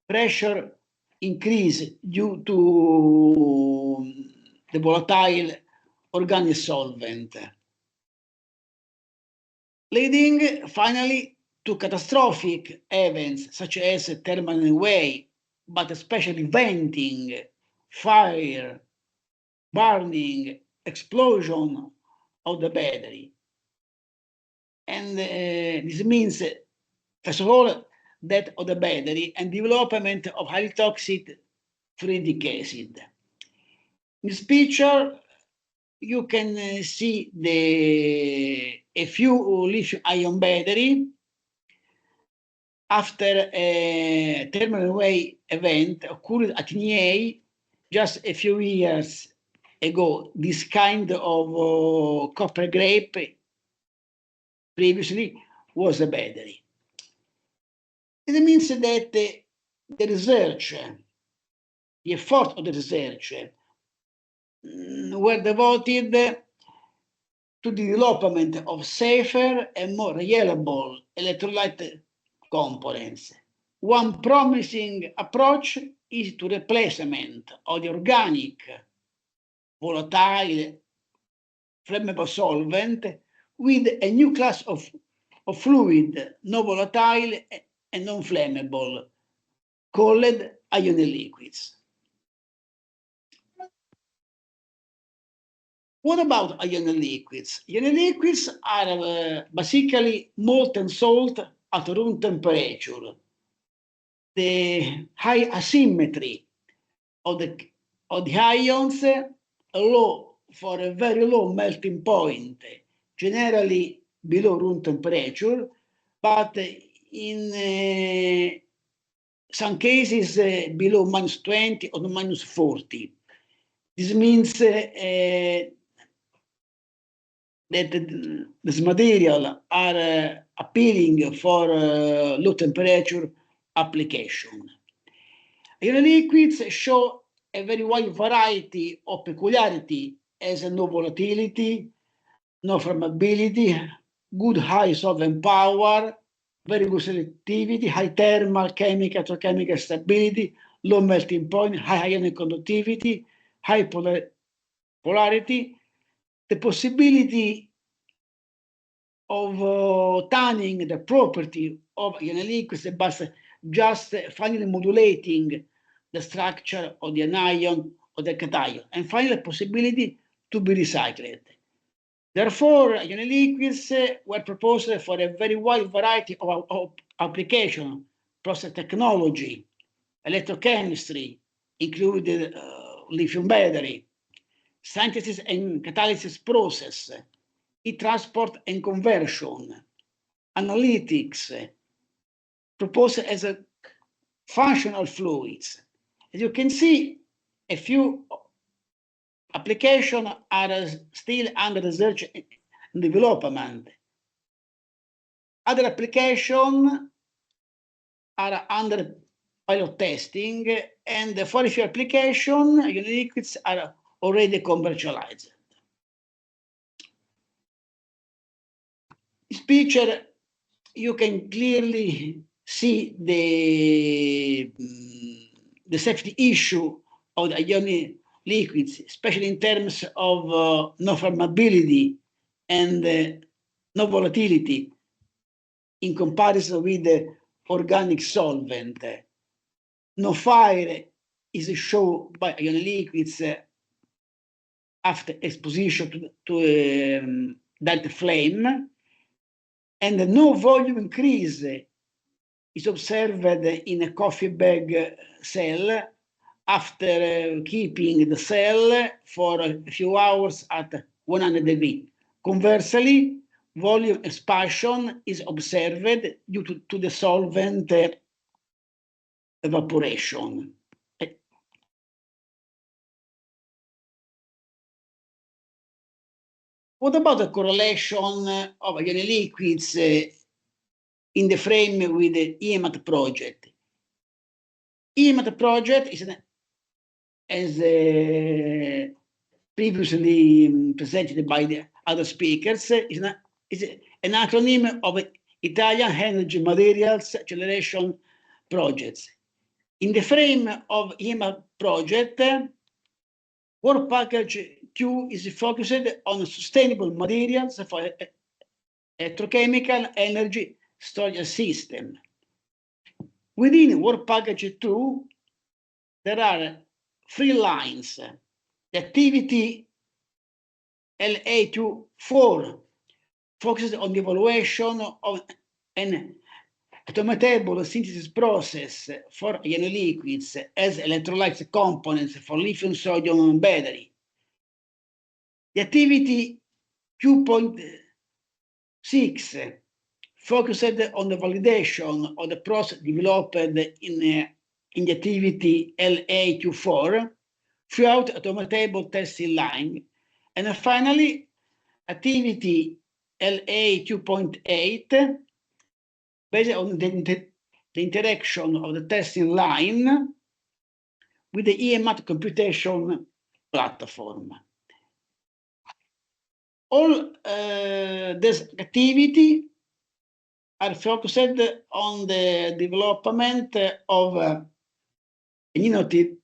pressure increase due to the volatile organic solvent, leading finally to catastrophic events such as thermal runaway, but especially venting, fire, burning, explosion of the battery. And this means, first of all, death of the battery and development of highly toxic ferritic acid. In this picture, you can see a few lithium-ion battery after a thermal runaway event occurred at INEA just a few years ago. This kind of copper grape previously was a battery. It means that the research, the effort of the research were devoted to the development of safer and more reliable electrolyte components. One promising approach is to replacement of the organic, volatile, flammable solvent with a new class of fluid, non-volatile and non-flammable, called ionic liquids. What about ionic liquids? Ionic liquids are basically molten salt at room temperature. The high asymmetry of the ions allow for a very low melting point, generally below room temperature, but in some cases below -20 or -40. This means that this material are appealing for low temperature application. Ionic liquids show a very wide variety of peculiarity as no volatility, no flammability, good high solvent power, very good selectivity, high thermal, chemical, electrochemical stability, low melting point, high ionic conductivity, high polarity, the possibility of tuning the property of ionic liquids by just finally modulating the structure of the anion or the cation, and finally the possibility to be recycled. Therefore, ionic liquids were proposed for a very wide variety of applications: process technology, electrochemistry, including lithium battery, synthesis and catalysis process, heat transport and conversion, analytics, proposed as a functional fluids. As you can see, a few applications are still under research and development. Other applications are under pilot testing, and for a few applications, ionic liquids are already commercialized. This picture, you can clearly see the safety issue of the ionic liquids, especially in terms of no flammability and no volatility in comparison with the organic solvent. No fire is shown by ionic liquids after exposition to a direct flame, and no volume increase is observed in a coffee bag cell after keeping the cell for a few hours at 100 degrees. Conversely, volume expansion is observed due to the solvent evaporation. What about the correlation of ionic liquids in the frame with the IEMAP project? IEMAP project is as previously presented by the other speakers, is an acronym of Italian Energy Materials Acceleration projects. In the frame of IEMAP project, work package 2 is focused on sustainable materials for electrochemical energy storage system. Within work package 2, there are 3 lines. The activity LA24 focuses on the evaluation of an automatable synthesis process for ionic liquids as electrolyte components for lithium-sodium battery. The activity 2.6 focused on the validation of the process developed in the activity LA24 throughout automatable testing line. And finally, activity LA2.8 based on the interaction of the testing line with the IEMAP computation platform. All this activity are focused on the development of an innovative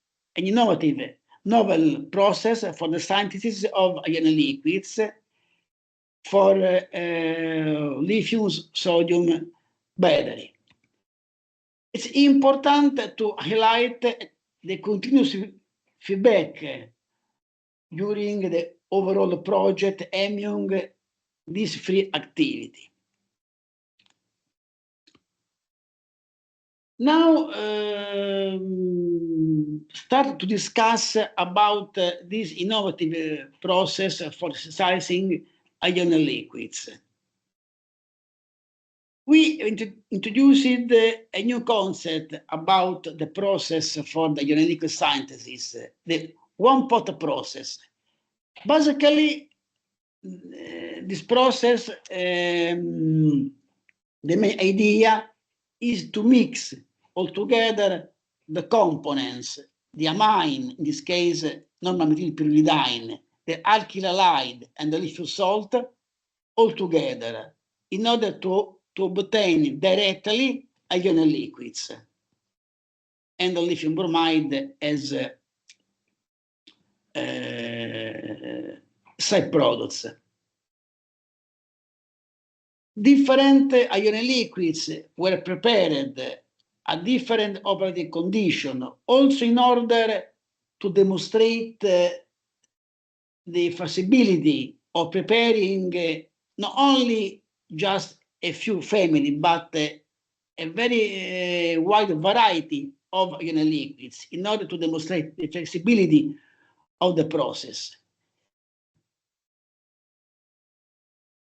novel process for the synthesis of ionic liquids for lithium-sodium battery. It's important to highlight the continuous feedback during the overall project among these 3 activities. Now, start to discuss about this innovative process for synthesizing ionic liquids. We introduced a new concept about the process for the ionic liquid synthesis, the one-pot process. Basically, this process, the main idea is to mix altogether the components, the amine, in this case, normal methyl pyridine, the alkyl halide, and the lithium salt, all together in order to obtain directly ionic liquids and the lithium bromide as side products. Different ionic liquids were prepared at different operating conditions, also in order to demonstrate the feasibility of preparing not only just a few family, but a very wide variety of ionic liquids in order to demonstrate the flexibility of the process.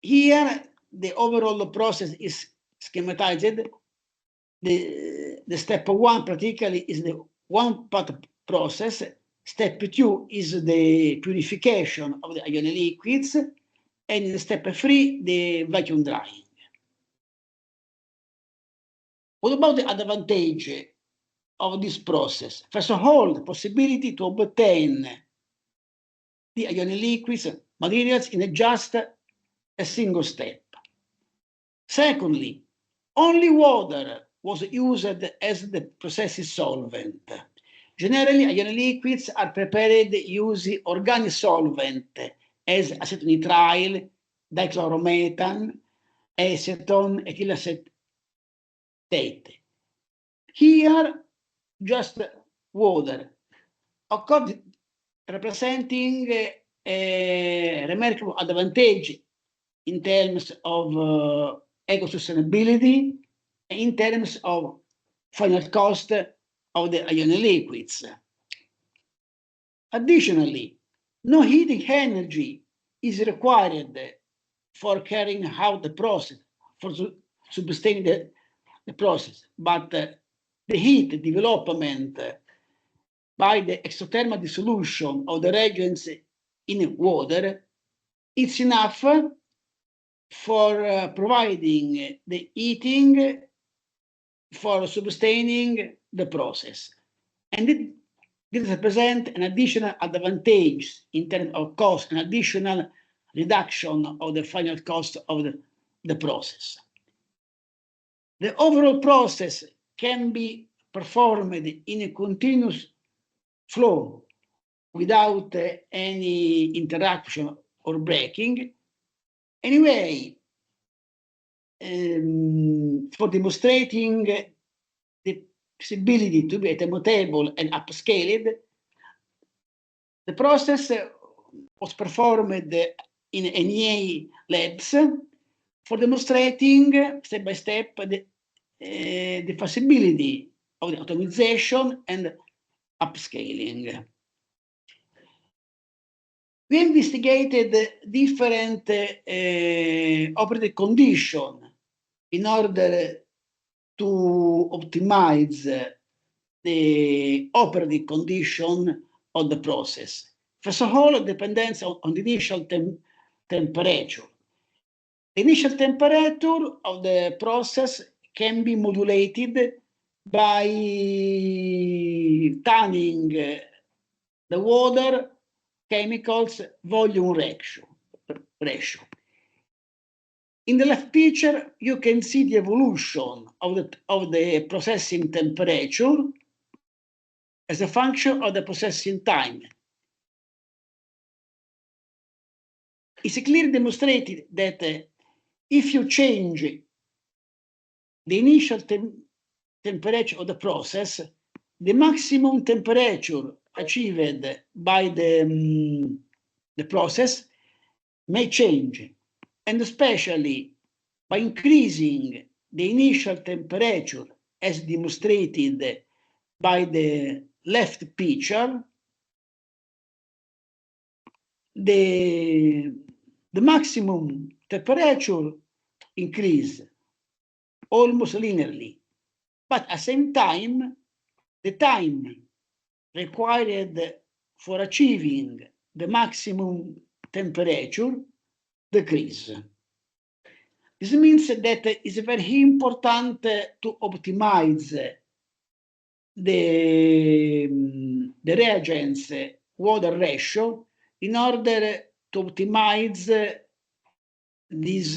Here, the overall process is schematized. The step 1 practically is the one-pot process. Step 2 is the purification of the ionic liquids, and in step 3, the vacuum drying. What about the advantage of this process? First of all, the possibility to obtain the ionic liquids materials in just a single step. Secondly, only water was used as the processi solvent. Generally, ionic liquids are prepared using organic solvent as acetonitrile, dichloromethan, acetone, ethyl acetate. Here, just water, representing a remarkable advantage in terms of eco-sustainability, in terms of final cost of the ionic liquids. Additionally, no heating energy is required for carrying out the process, for sustaining the process, but the heat development by the exothermal dissolution of the reagents in water is enough for providing the heating for sustaining the process. And this represents an additional advantage in terms of cost, an additional reduction of the final cost of the process. The overall process can be performed in a continuous flow without any interaction or breaking. Anyway, for demonstrating the possibility to be automatable and upscaled, the process was performed in ENEA labs for demonstrating step by step the possibility of the automation and upscaling. We investigated different operating conditions in order to optimize the operating condition of the process. First of all, it depends on the initial temperature. The initial temperature of the process can be modulated by tuning the water chemicals volume ratio. In the left picture, you can see the evolution of the processing temperature as a function of the processing time. It's clearly demonstrated that if you change the initial temperature of the process, the maximum temperature achieved by the process may change, and especially by increasing the initial temperature as demonstrated by the left picture, the maximum temperature increase almost linearly, but at the same time, the time required for achieving the maximum temperature decrease. This means that it's very important to optimize the reagents water ratio in order to optimize this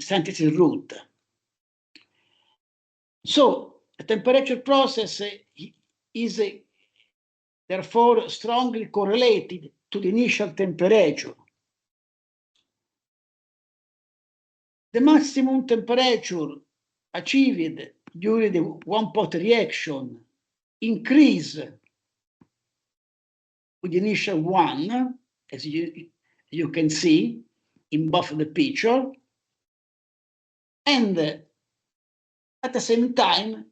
synthesis route. So the temperature process is therefore strongly correlated to the initial temperature. The maximum temperature achieved during the one-pot reaction increase with the initial one, as you can see in both the picture, and at the same time,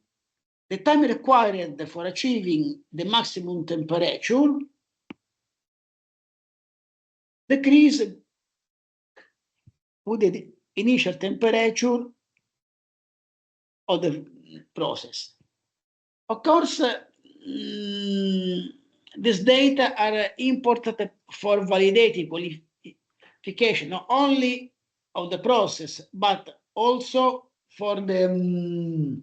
the time required for achieving the maximum temperature decrease with the initial temperature of the process. Of course, these data are important for validating qualification, not only of the process, but also for the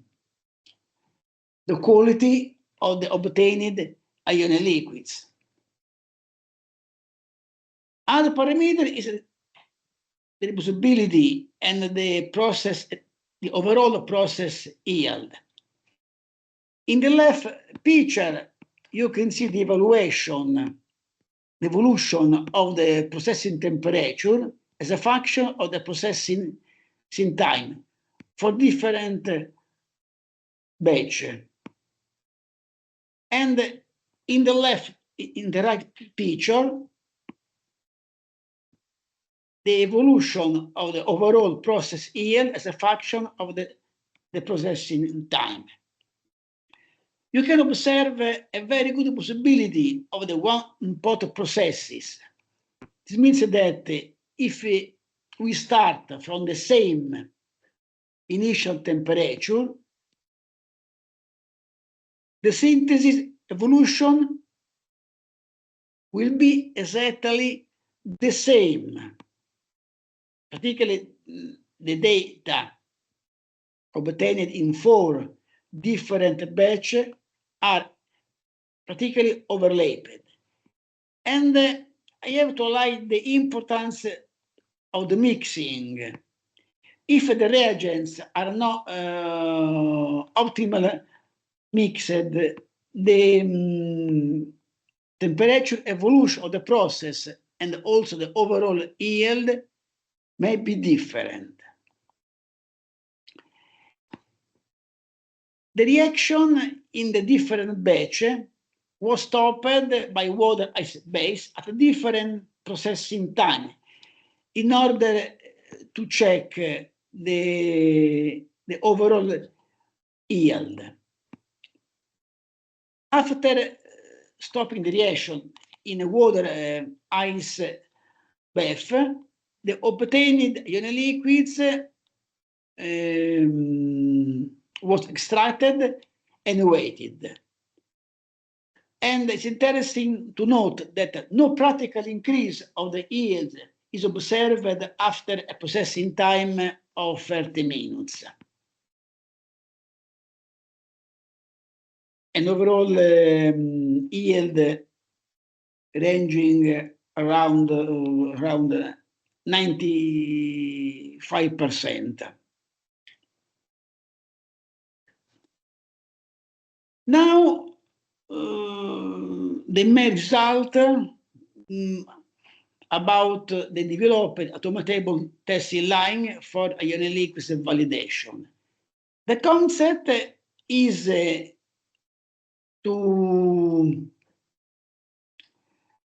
quality of the obtained ionic liquids. Other parameter is the reproducibility and the process, the overall process yield. In the left picture, you can see the evolution of the processing temperature as a function of the processing time for different batch. And in the right picture, the evolution of the overall process yield as a function of the processing time. You can observe a very good possibility of the one-pot processes. This means that if we start from the same initial temperature, the synthesis evolution will be exactly the same. Particularly the data obtained in 4 different batches are particularly overlapped. And I have to highlight the importance of the mixing. if the reagents are not optimal mixed, the temperature evolution of the process and also the overall yield may be different. The reaction in the different batch was stopped by water ice base at a different processing time in order to check the overall yield. After stopping the reaction in a water ice bath, the obtained ionic liquids was extracted and weighted. And it's interesting to note that no practical increase of the yield is observed after a processing time of 30 minutes. An overall yield ranging around 95%. Now, the main result about the developed automatable testing line for ionic liquids validation. The concept is to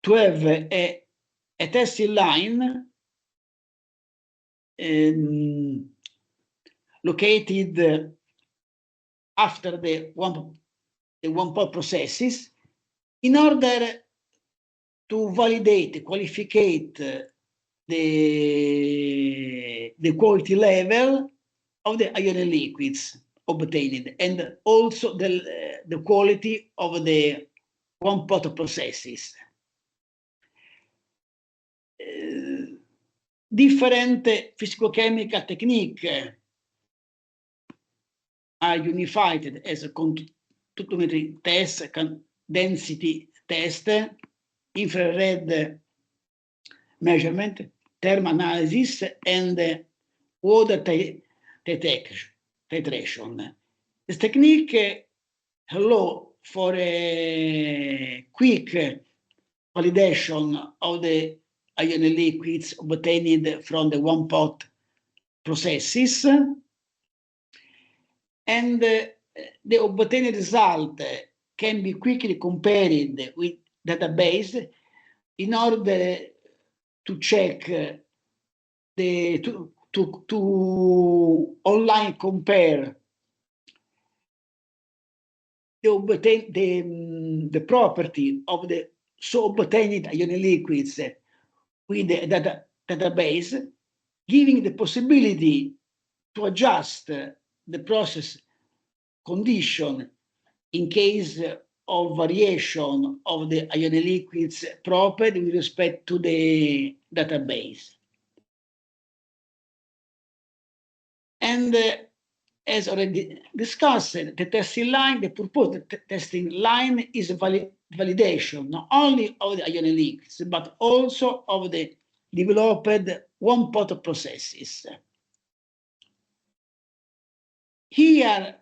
have a testing line located after the one-pot processes in order to validate, qualificate the quality level of the ionic liquids obtained and also the quality of the one-pot processes. Different physicochemical techniques are unified as a computational test, density test, infrared measurement, thermal analysis, and water titration. This technique allows for a quick validation of the ionic liquids obtained from the one-pot processes, and the obtained result can be quickly compared with database in order to check to online compare the property of the obtained ionic liquids with the database, giving the possibility to adjust the process condition in case of variation of the ionic liquids property with respect to the database. And as already discussed, the testing line, the purpose of the testing line is validation not only of the ionic liquids, but also of the developed one-pot processes. Here,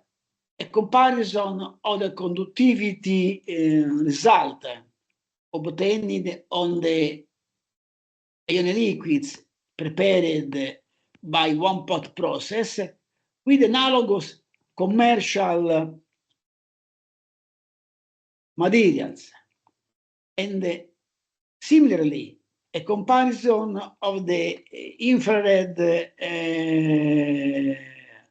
a comparison of the conductivity result obtained on the ionic liquids prepared by one-pot process with analogous commercial materials. And similarly, a comparison of the infrared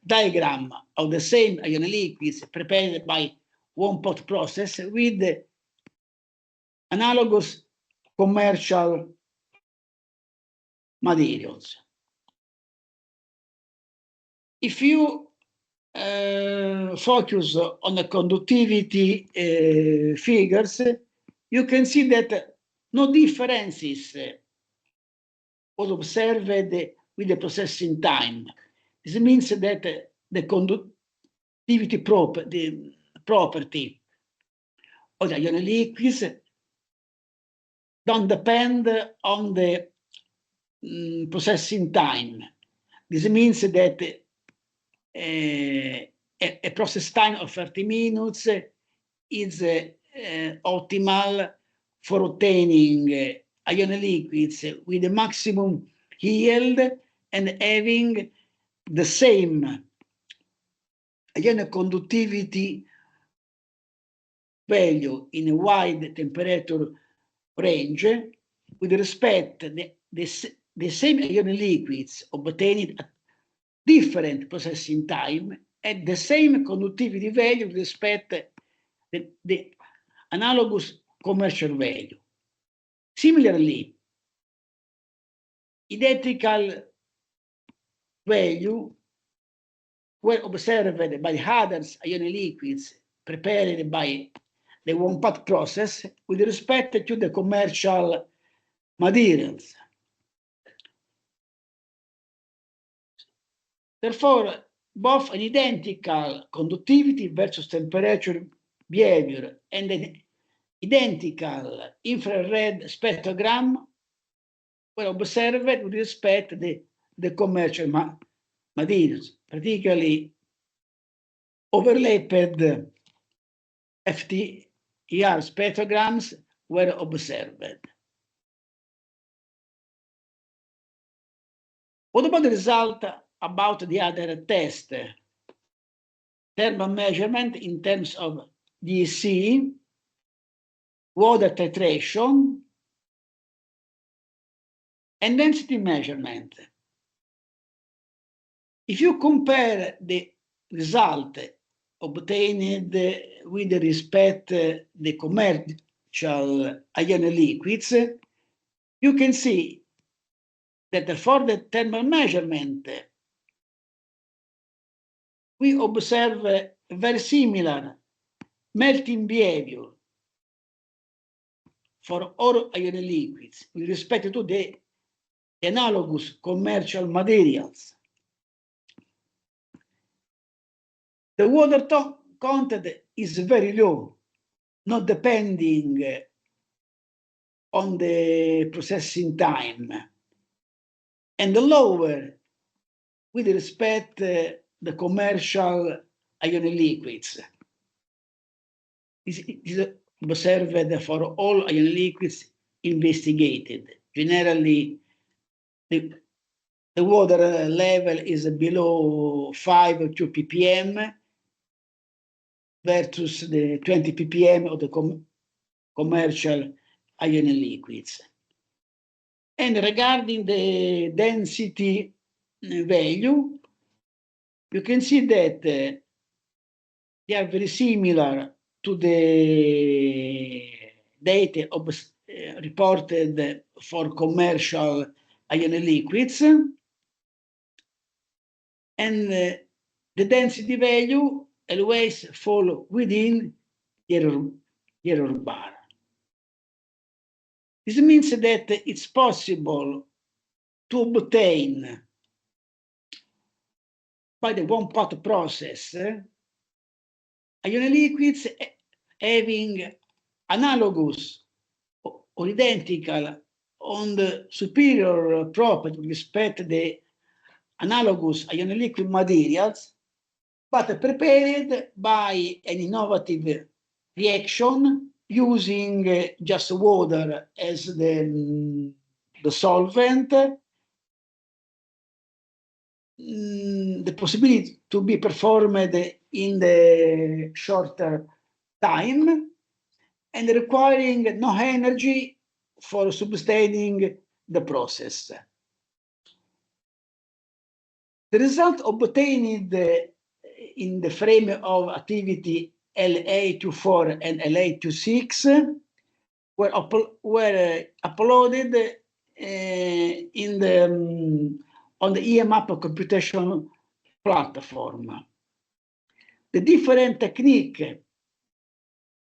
diagram of the same ionic liquids prepared by one-pot process with analogous commercial materials. If you focus on the conductivity figures, you can see that no differences was observed with the processing time. This means that the conductivity property of the ionic liquids don't depend on the processing time, This means that a process time of 30 minutes is optimal for obtaining ionic liquids with the maximum yield and having the same ionic conductivity value in a wide temperature range with respect to the same ionic liquids obtained at different processing time at the same conductivity value with respect to the analogous commercial value. Similarly, identical value were observed by other ionic liquids prepared by the one-part process with respect to the commercial materials. Therefore, both an identical conductivity versus temperature behavior and an identical infrared spectrogram were observed with respect to the commercial materials, particularly overlapped FTIR spectrograms were observed. What about the result about the other test? Thermal measurement in terms of DEC, water titration, and density measurement. If you compare the result obtained with respect to the commercial ionic liquids, you can see that for the thermal measurement, we observe a very similar melting behavior for all ionic liquids with respect to the analogous commercial materials. The water content is very low, not depending on the processing time, and lower with respect to the commercial ionic liquids. This is observed for all ionic liquids investigated. Generally, the water level is below 5 or 2 ppm versus the 20 ppm of the commercial ionic liquids. And regarding the density value, you can see that they are very similar to the data reported for commercial ionic liquids, and the density value always fall within the error bar. This means that it's possible to obtain by the one-part process ionic liquids having analogous or identical on the superior property with respect to the analogous ionic liquid materials, but prepared by an innovative reaction using just water as the solvent, the possibility to be performed in the shorter time, and requiring no energy for sustaining the process. The result obtained in the frame of activity LA24 and LA26 were uploaded on the IEMAP computational platform. The different techniques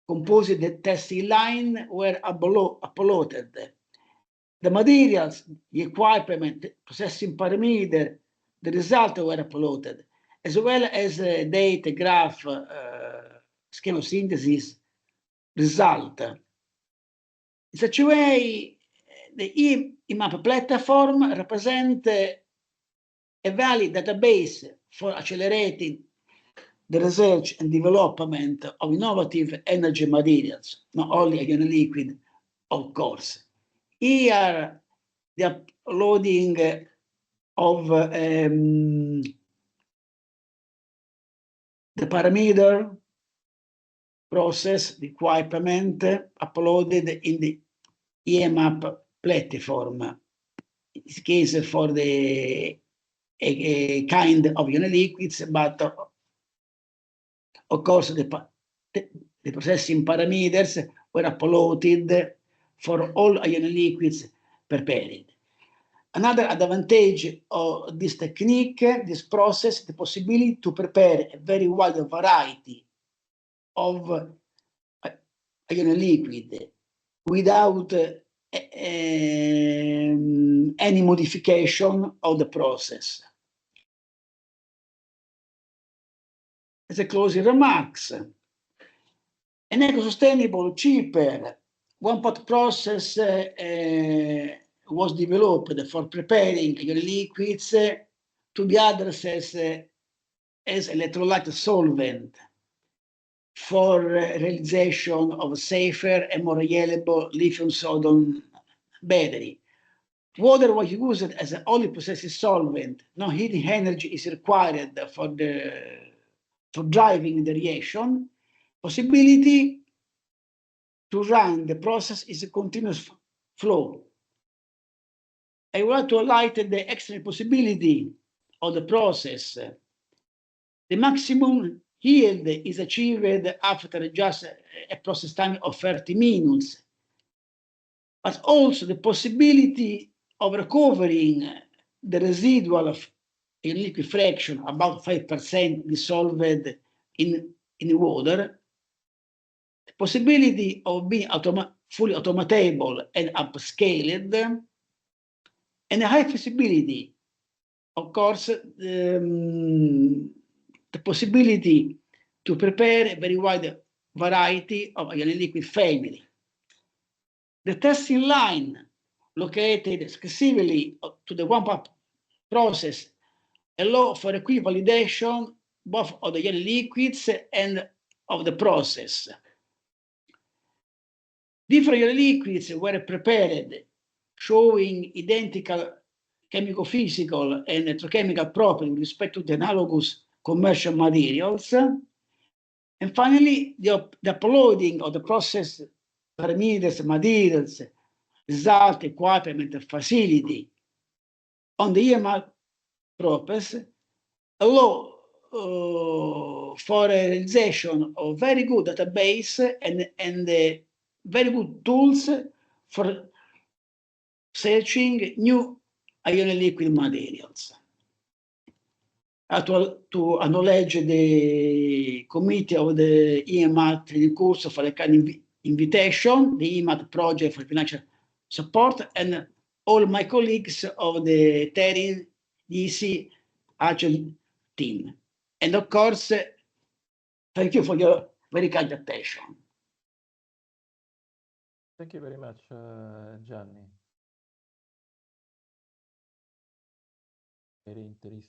composing the testing line were uploaded. The materials, the equipment, processing parameter, the results were uploaded, as well as data, graph, schema of synthesis result. In such a way, the IEMAP platform represents a valid database for accelerating the research and development of innovative energy materials, not only ionic liquid, of course. Here, the uploading of the parameter process requirement uploaded in the IEMAP platform. In this case, for the a kind of ionic liquids, but of course the processing parameters were uploaded for all ionic liquids prepared. Another advantage of this technique, this process, the possibility to prepare a very wide variety of ionic liquid without any modification of the process. As a closing remarks, an eco-sustainable, cheaper one-pot process was developed for preparing ionic liquids to be addressed as electrolyte solvent for realization of a safer and more reliable lithium-sodium battery. Water was used as an only processing solvent. No heating energy is required for driving the reaction. Possibility to run the process is a continuous flow. I want to highlight the excellent possibility of the process. The maximum yield is achieved after just a process time of 30 minutes, but also the possibility of recovering the residual of a liquid fraction, about 5% dissolved in water, the possibility of being fully automatable and upscaled, and a high feasibility, of course, the possibility to prepare a very wide variety of ionic liquid family. The testing line located exclusively to the one-pot process allow for a quick validation both of the ionic liquids and of the process. Different ionic liquids were prepared showing identical chemical, physical, and electrochemical properties with respect to the analogous commercial materials. And finally, the uploading of the process parameters, materials, result, equipment, facility on the IEMAP process allow for a realization of very good database and very good tools for searching new ionic liquid materials. To acknowledge the committee of the IEMAP training course for the kind invitation, the IEMAP project for financial support, and all my colleagues of the TERI, DC, Agile team. And of course, thank you for your very kind attention. Thank you very much, Gianni. Very interesting.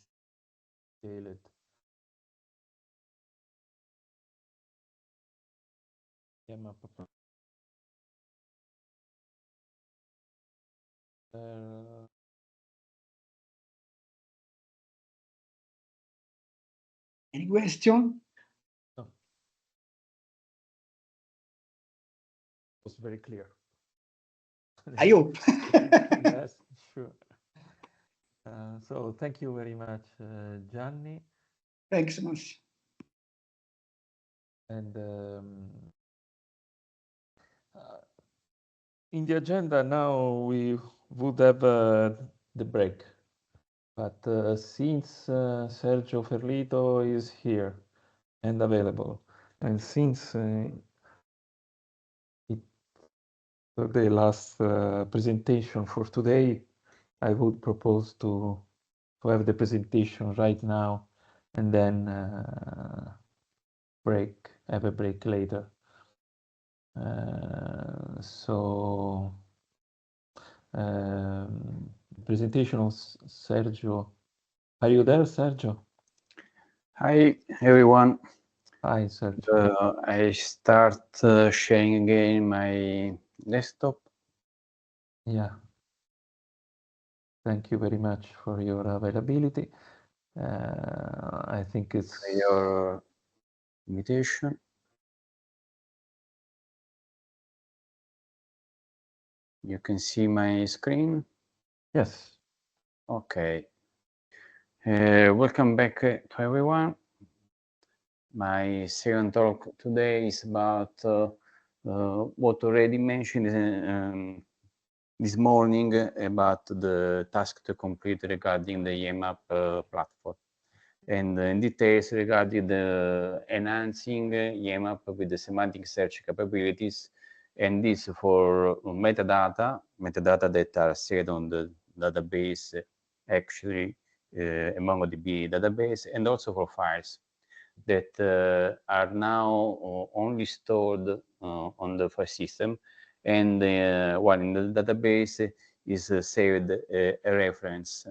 Any question? No. It was very clear. I hope. Yes, sure. So thank you very much, Gianni. Thanks so much. And in the agenda now we would have the break, but since Sergio Ferlito is here and available, and since the last presentation for today, I would propose to have the presentation right now and then have a break later. So presentation of Sergio Are you there, Sergio? Hi, everyone. Hi, Sergio. I start sharing again my desktop. Yeah. Thank you very much for your availability. I think it's Your invitation. You can see my screen. Yes. Okay. Welcome back to everyone. My second talk today is about what already mentioned this morning about the task to complete regarding the IEMAP platform, and in details regarding the enhancing IEMAP with the semantic search capabilities, and this for metadata that are saved on the database, actually MongoDB database, and also for files that are now only stored on the file system, and while in the database is saved a reference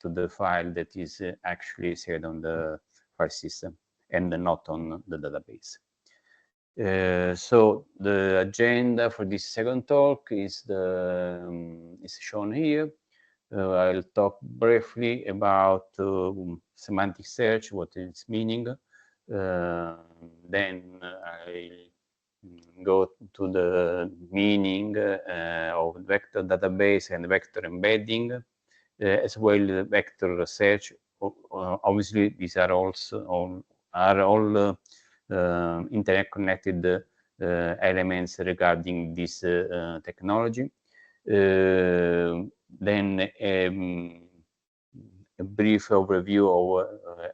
to the file that is actually saved on the file system and not on the database. So the agenda for this second talk is shown here. I'll talk briefly about semantic search, what its meaning. Then I'll go to the meaning of vector database and vector embedding, as well as vector search. Obviously, these are also all interconnected elements regarding this technology. Then a brief overview of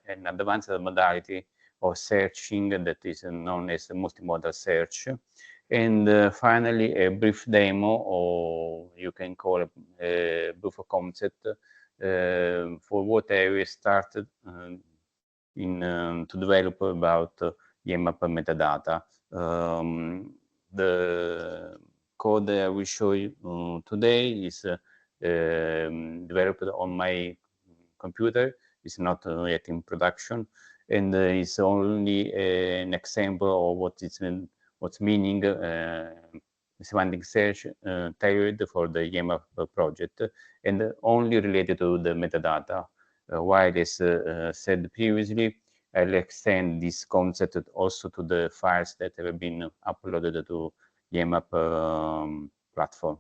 an advanced modality of searching that is known as multimodal search. And finally, a brief demo, or you can call it a proof of concept, for what I started to develop about IEMAP metadata. The code I will show you today is developed on my computer. It's not yet in production, and it's only an example of what's meaning semantic search tailored for the IEMAP project, and only related to the metadata. While as said previously, I'll extend this concept also to the files that have been uploaded to IEMAP platform.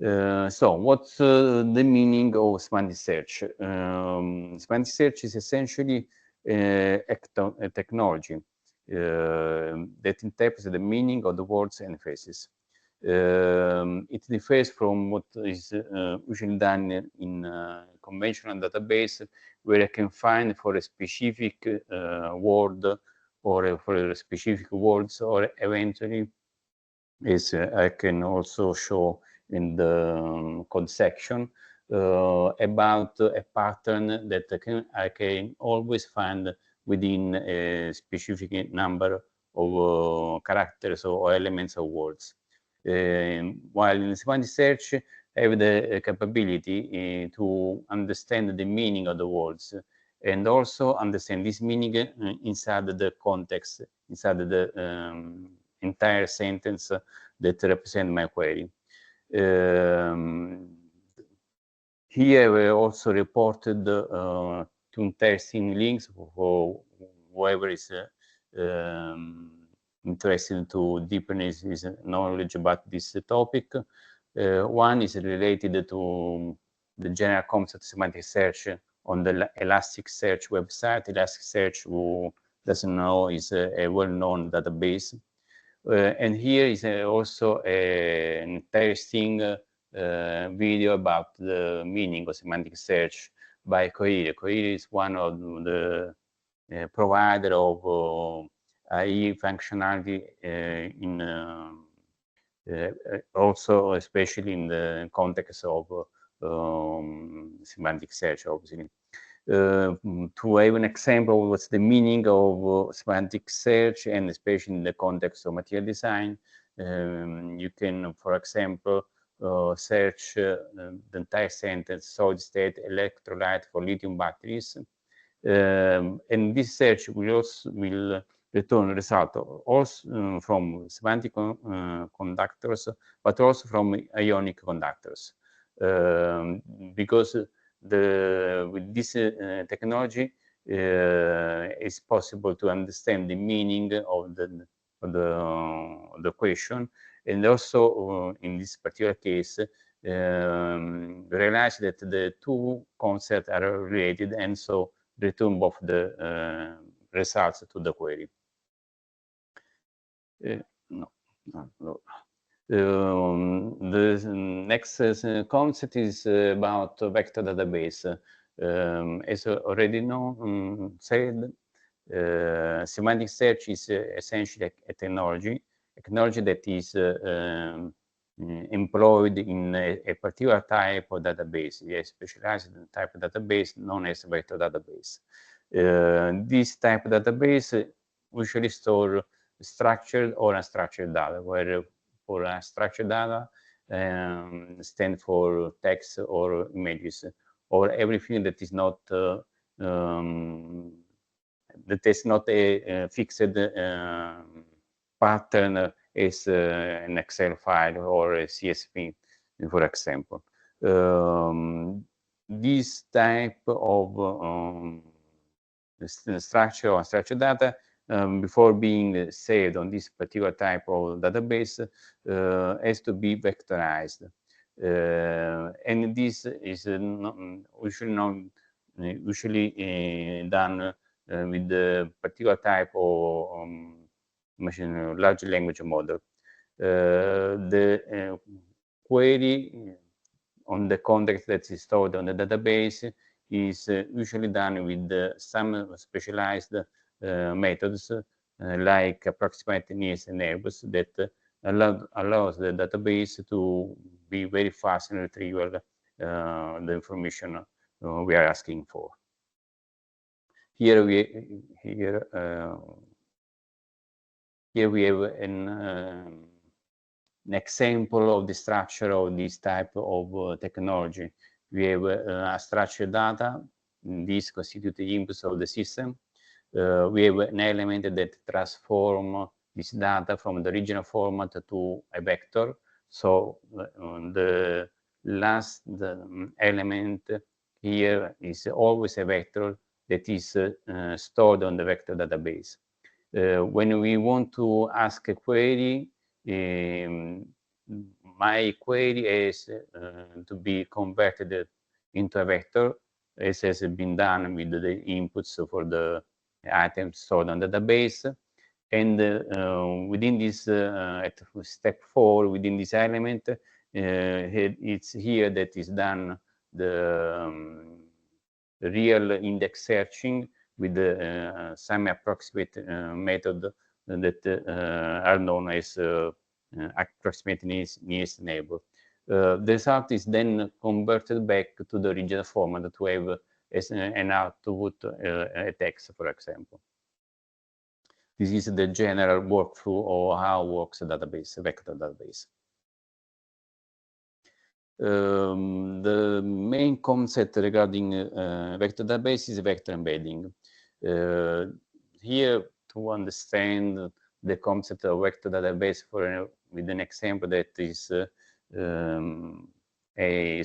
So what's the meaning of semantic search? Semantic search is essentially a technology that interprets the meaning of the words and phrases. It differs from what is usually done in conventional database, where I can find for a specific word or for a specific words, or eventually, as I can also show in the code section, about a pattern that I can always find within a specific number of characters or elements of words. While in semantic search, I have the capability to understand the meaning of the words, and also understand this meaning inside the context, inside the entire sentence that represent my query. Here we also reported two interesting links for whoever is interested to deepen his knowledge about this topic. One is related to the general concept of semantic search on the Elasticsearch website. Elasticsearch, who doesn't know, is a well-known database. And here is also an interesting video about the meaning of semantic search by Cohere. Cohere is one of the provider of IE functionality also especially in the context of semantic search, obviously. To have an example of what's the meaning of semantic search, and especially in the context of material design, you can, for example, search the entire sentence, solid state electrolyte for lithium batteries. And this search will return result also from semantic conductors, but also from ionic conductors, because with this technology it's possible to understand the meaning of the question, and also in this particular case realize that the two concepts are related, and so return both the results to the query. The next concept is about vector database. As already said, semantic search is essentially a technology that is employed in a particular type of database, a specialized type of database known as vector database. This type of database usually store structured or unstructured data, where for unstructured data stand for text or images, or everything that is not a fixed pattern as an Excel file or a CSV, for example. This type of structure or unstructured data, before being saved on this particular type of database, has to be vectorized. And this is usually done with the particular type of large language model. The query on the context that is stored on the database is usually done with some specialized methods like approximate needs and neighbors that allows the database to be very fast in retrieval the information we are asking for. Here we have an example of the structure of this type of technology. We have structured data. These constitute the inputs of the system. We have an element that transforms this data from the original format to a vector. So the last element here is always a vector that is stored on the vector database. When we want to ask a query, my query is to be converted into a vector, as has been done with the inputs for the items stored on the database. And within this, at step 4, within this element, it's here that is done the real index searching with the semi-approximate method that are known as approximate nearest neighbor. The result is then converted back to the original format to have as an output a text, for example. This is the general workflow of how works a database, a vector database. The main concept regarding vector database is vector embedding. Here, to understand the concept of vector database with an example that is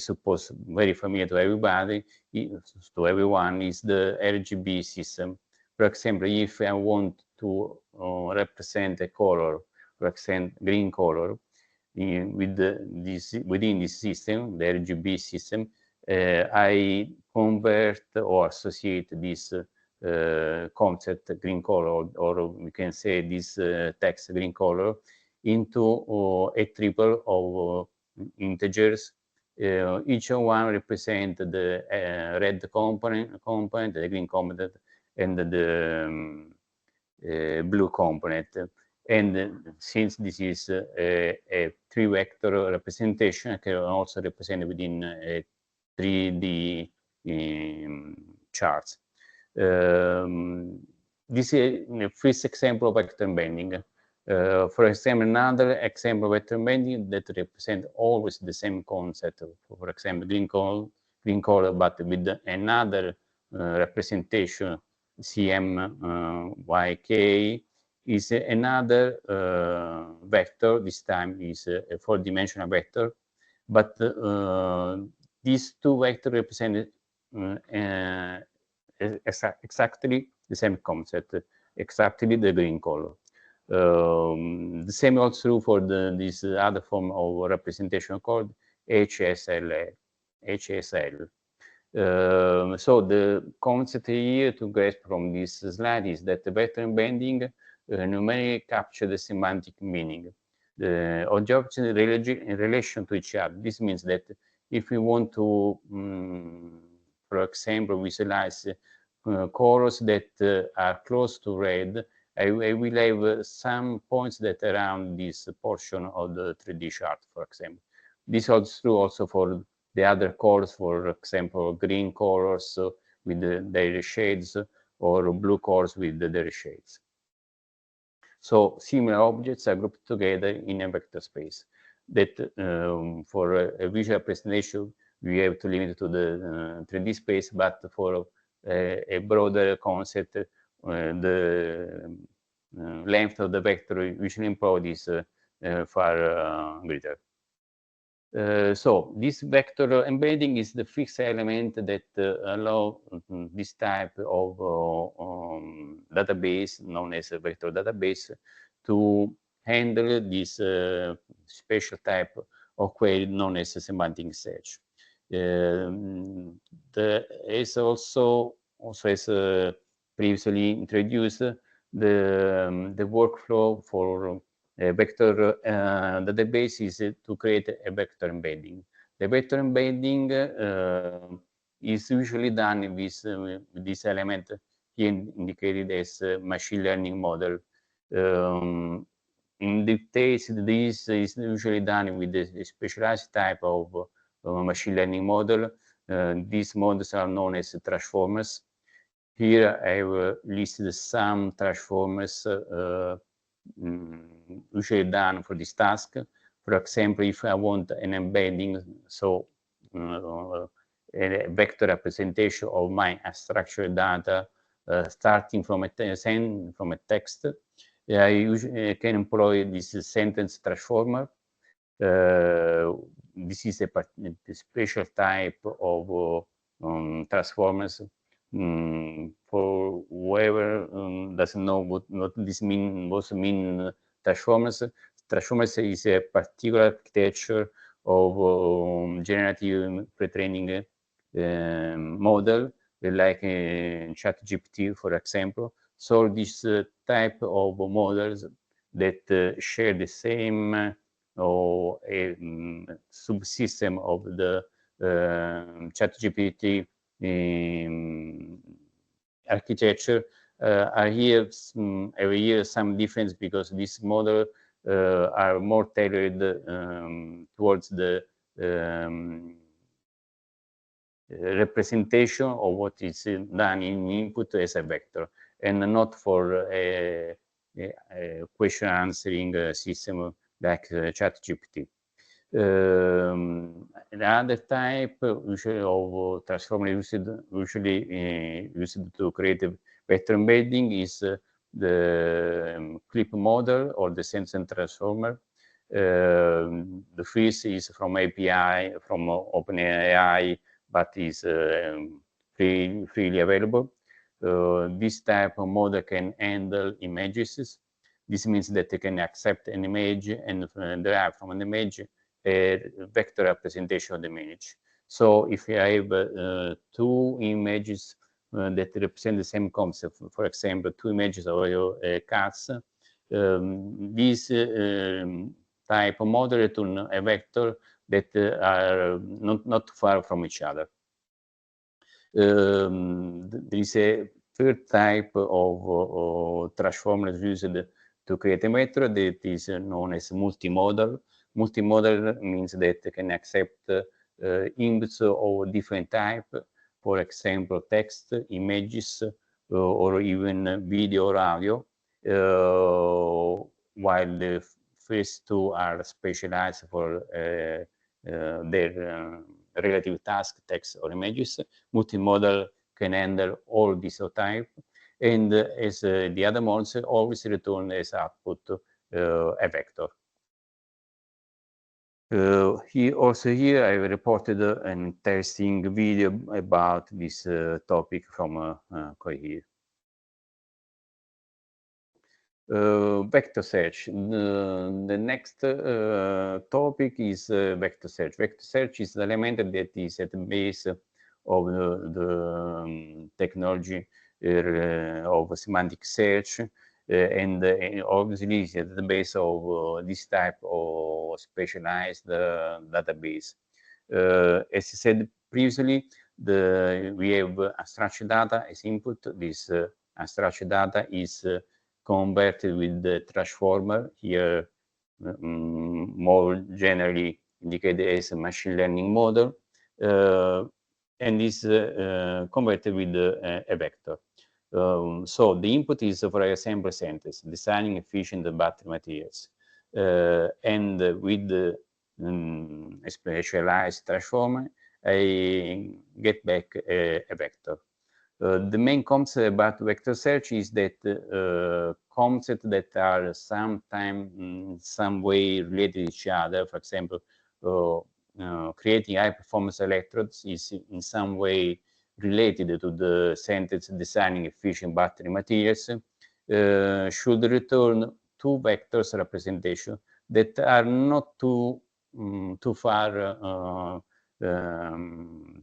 suppose very familiar to everybody, to everyone, is the RGB system. For example, if I want to represent a color, for example, green color, within this system, the RGB system, I convert or associate this concept green color, or we can say this text green color, into a triple of integers. Each one represents the red component, the green component, and the blue component. And since this is a 3-vector representation, it can also represent within a 3D charts. This is the first example of vector embedding. For example, another example vector embedding that represent always the same concept. For example, green color, but with another representation, CMYK, is another vector. This time is a 4-dimensional vector, but these two vectors represent exactly the same concept, exactly the green color. The same also true for this other form of representation called HSL. So the concept here to grasp from this slide is that the vector embedding numerically capture the semantic meaning. The objects in relation to each other. This means that if we want to, for example, visualize colors that are close to red, I will have some points that around this portion of the 3D chart, for example. This holds true also for the other colors, for example, green colors with their shades, or blue colors with their shades. So similar objects are grouped together in a vector space. That for a visual presentation, we have to limit to the 3D space, but for a broader concept, the length of the vector usually employed is far greater. So this vector embedding is the fixed element that allow this type of database, known as a vector database, to handle this special type of query known as a semantic search. There is also as previously introduced, the workflow for a vector database is to create a vector embedding. The vector embedding is usually done with this element here indicated as machine learning model. In the case, this is usually done with a specialized type of machine learning model. These models are known as transformers. Here I have listed some transformers usually done for this task. For example, if I want an embedding, so a vector representation of my unstructured data starting from a text, I usually can employ this sentence transformer. This is a special type of transformers. For whoever doesn't know what this mean, what mean transformers. Transformers is a particular architecture of generative pre-training model, like ChatGPT, for example. So this type of models that share the same or a subsystem of the ChatGPT architecture are here every year some difference, because this model are more tailored towards the representation of what is done in input as a vector, and not for a question answering system like ChatGPT. Another type usually of transformer usually used to create a vector embedding is the clip model or the sentence transformer. The first is from API, from OpenAI, but is freely available. This type of model can handle images. This means that they can accept an image and derive from an image a vector representation of the image. So if I have two images that represent the same concept, for example, two images of cats, this type of model return a vector that are not far from each other. There is a third type of transformers used to create a vector that is known as multimodal. Multimodal means that it can accept inputs of different type, for example, text, images, or even video or audio. while the first two are specialized for their relative task, text or images. Multimodal can handle all these types, and as the other modes always return as output a vector. Here I reported an interesting video about this topic from Cohere. Vector search. The next topic is vector search. Vector search is the element that is at the base of the technology of semantic search, and obviously is at the base of this type of specialized database. As I said previously, we have unstructured data as input. This unstructured data is converted with the transformer, here more generally indicated as a machine learning model, and is converted with a vector. So the input is, for example, sentence, designing efficient battery materials, and with the specialized transformer, I get back a vector. The main concept about vector search is that concepts that are sometimes in some way related to each other, for example, creating high-performance electrodes is in some way related to the sentence designing efficient battery materials, should return two vectors representation that are not too far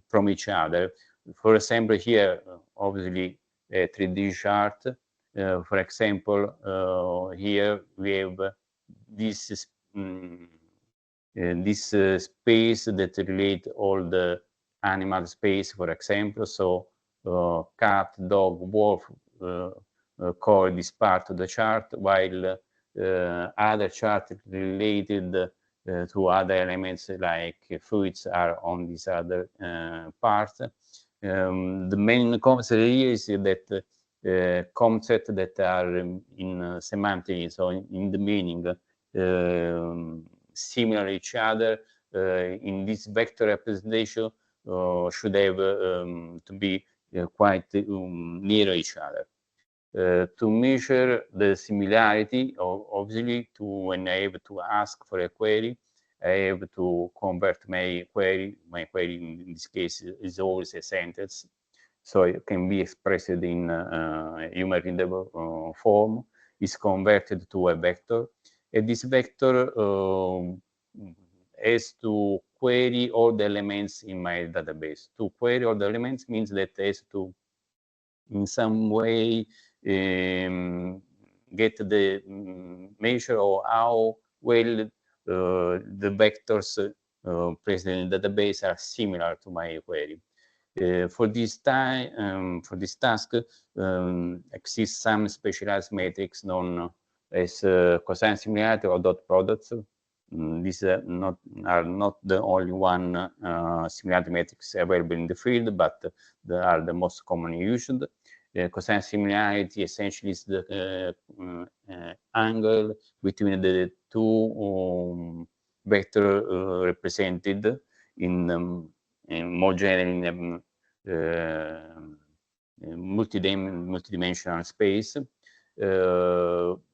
from each other. For example, here, obviously, a 3D chart. For example, here we have this space that relate all the animal space, for example. So cat, dog, wolf call this part of the chart, while other chart related to other elements like fruits are on this other part. The main concept here is that concepts that are in semantic, so in the meaning, similar to each other, in this vector representation should have to be quite near each other. To measure the similarity, obviously, when I have to ask for a query, I have to convert my query. My query in this case is always a sentence, so it can be expressed in human readable form. Is converted to a vector, and this vector has to query all the elements in my database. To query all the elements means that it has to, in some way, get the measure of how well the vectors present in the database are similar to my query. For this task, exists some specialized metrics known as cosine similarity or dot products. These are not the only one similarity metrics available in the field, but they are the most commonly used. Cosine similarity essentially is the angle between the two vectors represented in more generally in multidimensional space.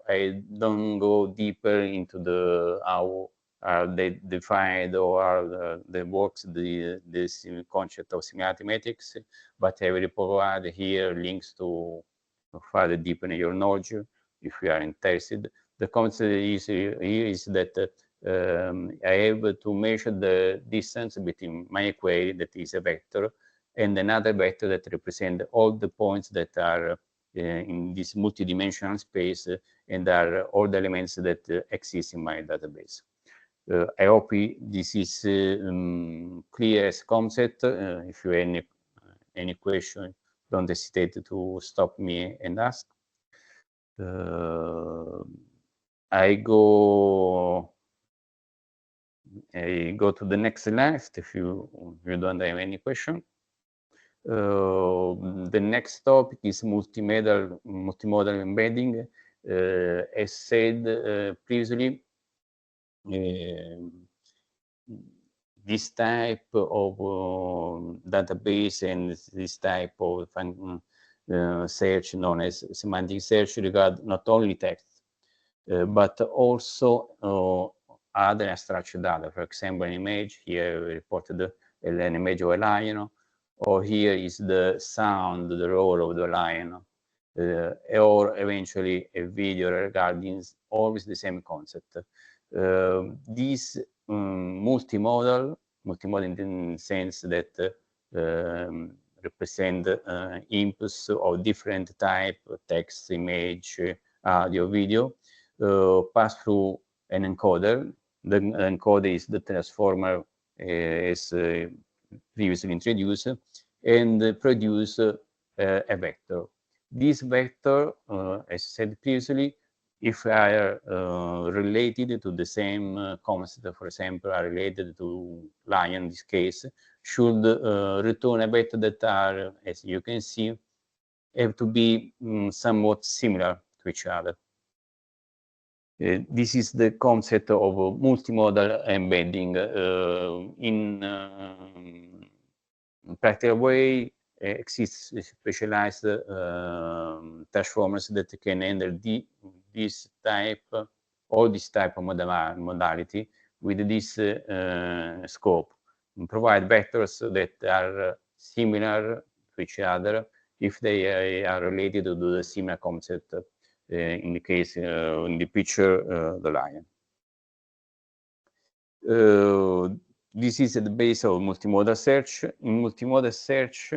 I don't go deeper into the how are they defined or are the works the concept of similarity metrics, but I will provide here links to further deepen your knowledge if you are interested. The concept here is that I have to measure the distance between my query, that is a vector, and another vector that represents all the points that are in this multidimensional space and are all the elements that exist in my database. I hope this is clear as concept. If you have any question, don't hesitate to stop me and ask. I go to the next slide if you don't have any question. The next topic is multimodal embedding. as said previously, this type of database and this type of search known as semantic search regard not only text, but also other unstructured data. For example, an image, here we reported an image of a lion, or here is the sound, the roar of the lion, or eventually a video regarding always the same concept. This multimodal in the sense that represent inputs of different type, text, image, audio, video, pass through an encoder. The encoder is the transformer as previously introduced, and produce a vector. This vector, as said previously, if are related to the same concept, for example, are related to lion in this case, should return a vector that are, as you can see, have to be somewhat similar to each other. This is the concept of multimodal embedding in practical way. Exists specialized transformers that can handle this type of modality with this scope, and provide vectors that are similar to each other if they are related to the similar concept. In the case, in the picture, the lion. This is at the base of multimodal search. In multimodal search,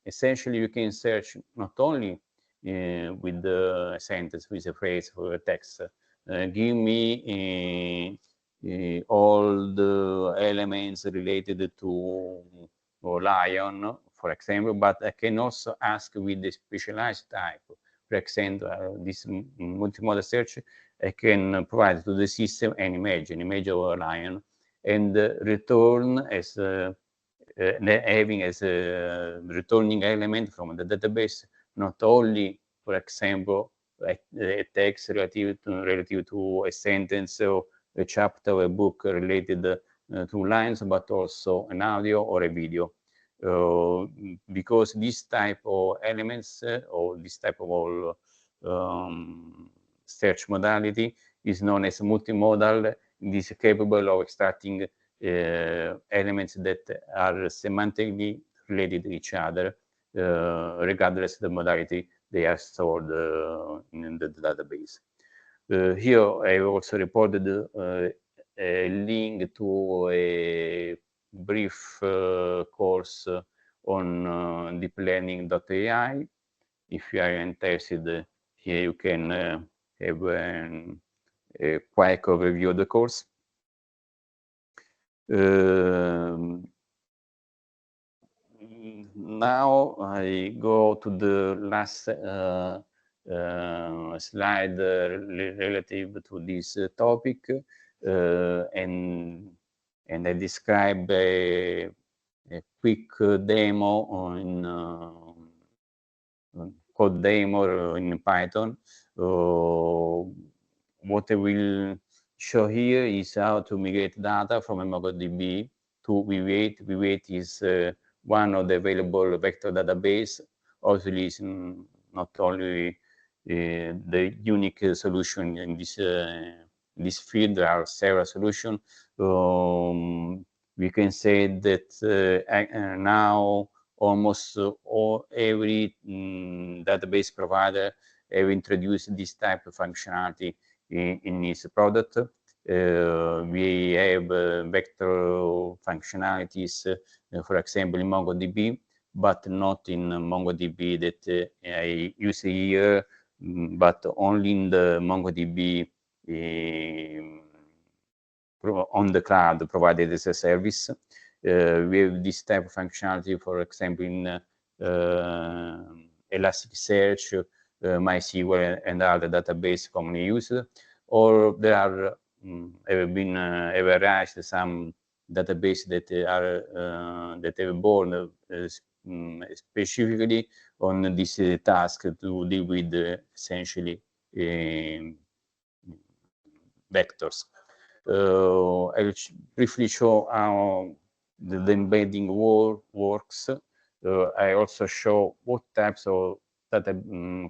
essentially you can search not only with a sentence, with a phrase or a text. Give me all the elements related to lion, for example, but I can also ask with the specialized type. For example, this multimodal search, I can provide to the system an image of a lion, and return as having as a returning element from the database not only, for example, a text relative to a sentence or a chapter of a book related to lines, but also an audio or a video. Because this type of elements or this type of search modality is known as multimodal. It is capable of extracting elements that are semantically related to each other, regardless of the modality they are stored in the database. Here I also reported a link to a brief course on deep learning.ai. If you are interested, here you can have a quick overview of the course. Now I go to the last slide relative to this topic, and I describe a quick demo in code demo in Python. What I will show here is how to migrate data from MongoDB to V8. V8 is one of the available vector database. Obviously, it's not only the unique solution in this field. There are several solutions. We can say that now almost every database provider have introduced this type of functionality in its product. We have vector functionalities, for example, in MongoDB, but not in MongoDB that I use here, but only in the MongoDB on the cloud provided as a service. We have this type of functionality, for example, in Elasticsearch, MySQL, and other database commonly used. Or there are have arisen some database that are that have born specifically on this task to deal with essentially vectors. I'll briefly show how the embedding works. I also show what types of data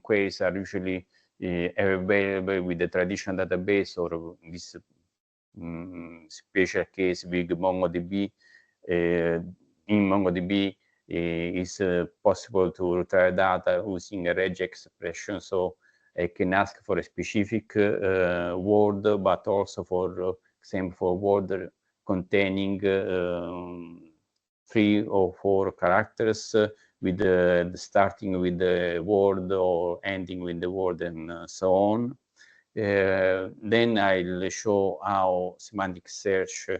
queries are usually available with the traditional database, or this special case with MongoDB. In MongoDB, it's possible to retrieve data using a regex expression. So I can ask for a specific word, but also for example, for word containing 3 or 4 characters with starting with the word or ending with the word and so on. Then I'll show how semantic search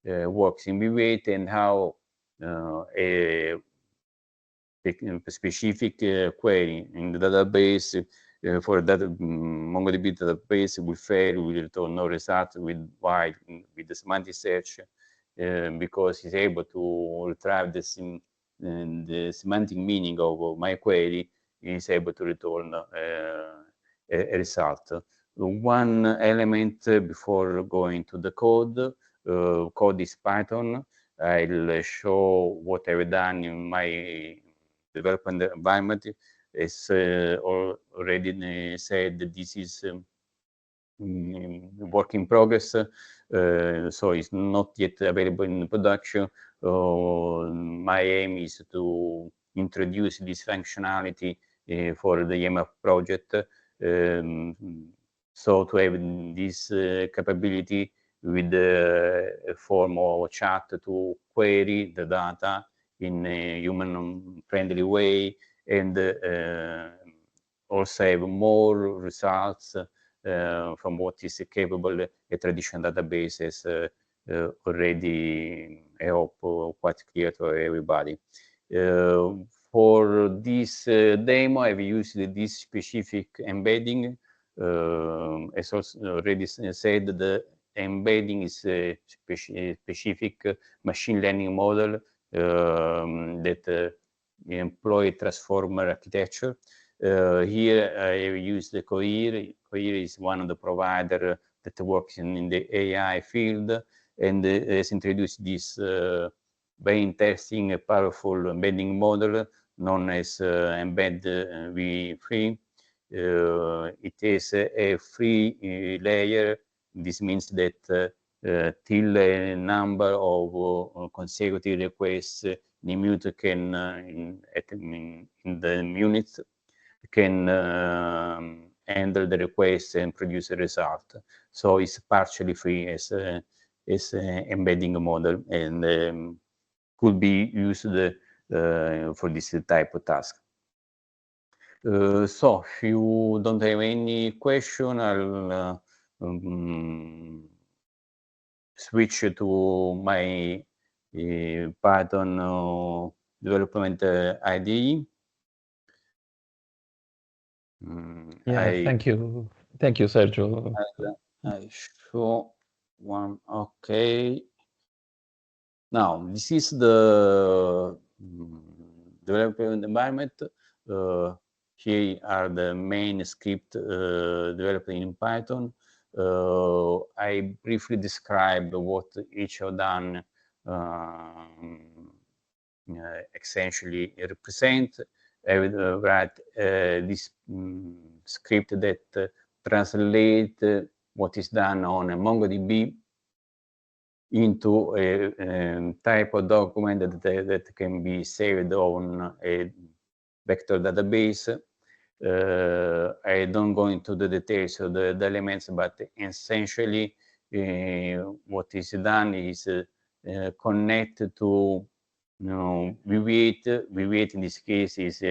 works in V8 and how a specific query in the database for that MongoDB database will fail, will return no result with the semantic search because it's able to retrieve the semantic meaning of my query, is able to return a result. One element before going to the code is Python. I'll show what I've done in my development environment. As already said, this is work in progress, so it's not yet available in production. My aim is to introduce this functionality for the IEMAP project. So to have this capability with a form of chat to query the data in a human-friendly way, and also have more results from what is capable a traditional database is already, I hope, quite clear to everybody. For this demo, I've used this specific embedding. As also already said, the embedding is a specific machine learning model that employ transformer architecture. Here I used the Cohere. Cohere is one of the providers that works in the AI field, and has introduced this very interesting, powerful embedding model known as Embed v3. It is a free layer. This means that till a number of consecutive requests in a minute can, in the units, can handle the request and produce a result. So it's partially free as an embedding model, and could be used for this type of task. So if you don't have any question, I'll switch to my Python development IDE. Yeah, thank you, Sergio. I show one. Okay. Now this is the development environment. Here are the main script developed in Python. I briefly describe what each of them essentially represent. I will write this script that translate what is done on a MongoDB into a type of document that can be saved on a vector database. I don't go into the details of the elements, but essentially what is done is connect to V8. V8 in this case is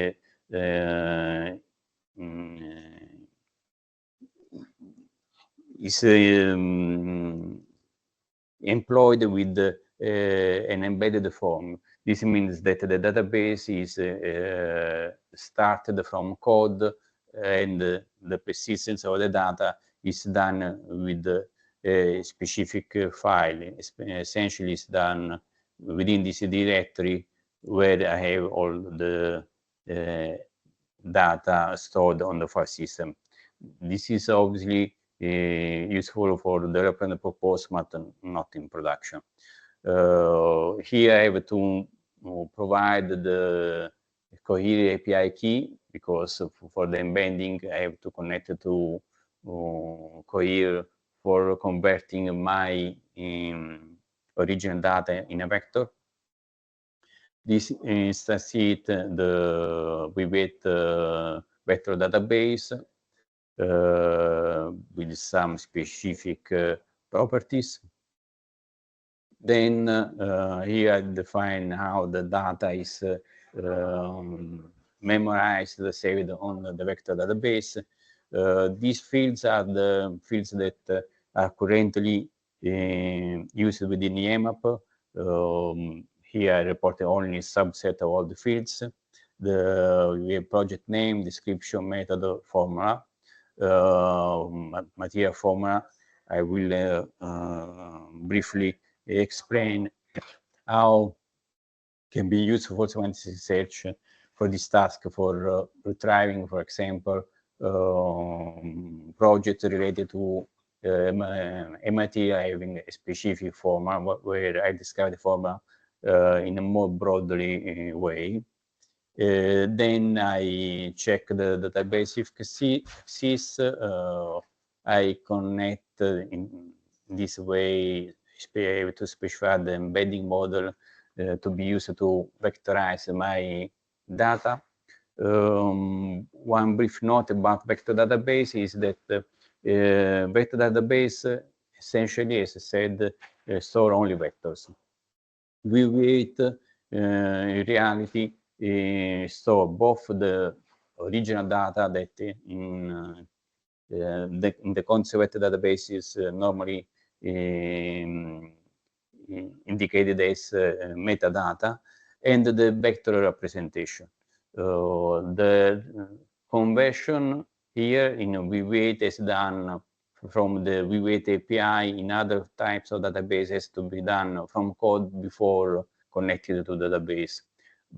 employed with an embedded form. This means that the database is started from code, and the persistence of the data is done with a specific file. Essentially, it's done within this directory where I have all the data stored on the file system. This is obviously useful for development purpose, but not in production. Here I have to provide the Cohere API key, because for the embedding I have to connect it to Cohere for converting my original data in a vector. This instantiates the VWeight vector database with some specific properties. Then here I define how the data is memorized, saved on the vector database. These fields are the fields that are currently used within IEMAP. Here I report only a subset of all the fields. We have project name, description, method, formula, material formula. I will briefly explain how can be useful for semantic research for this task, for retrieving, for example, projects related to MIT having a specific formula where I describe the formula in a more broadly way. Then I check the database if exists. I connect in this way, able to specify the embedding model to be used to vectorize my data. One brief note about vector database is that vector database essentially, as I said, store only vectors. VWeight in reality store both the original data that in the concept database is normally indicated as metadata, and the vector representation. The conversion here in VWeight is done from the VWeight API. In other types of databases to be done from code before connected to the database,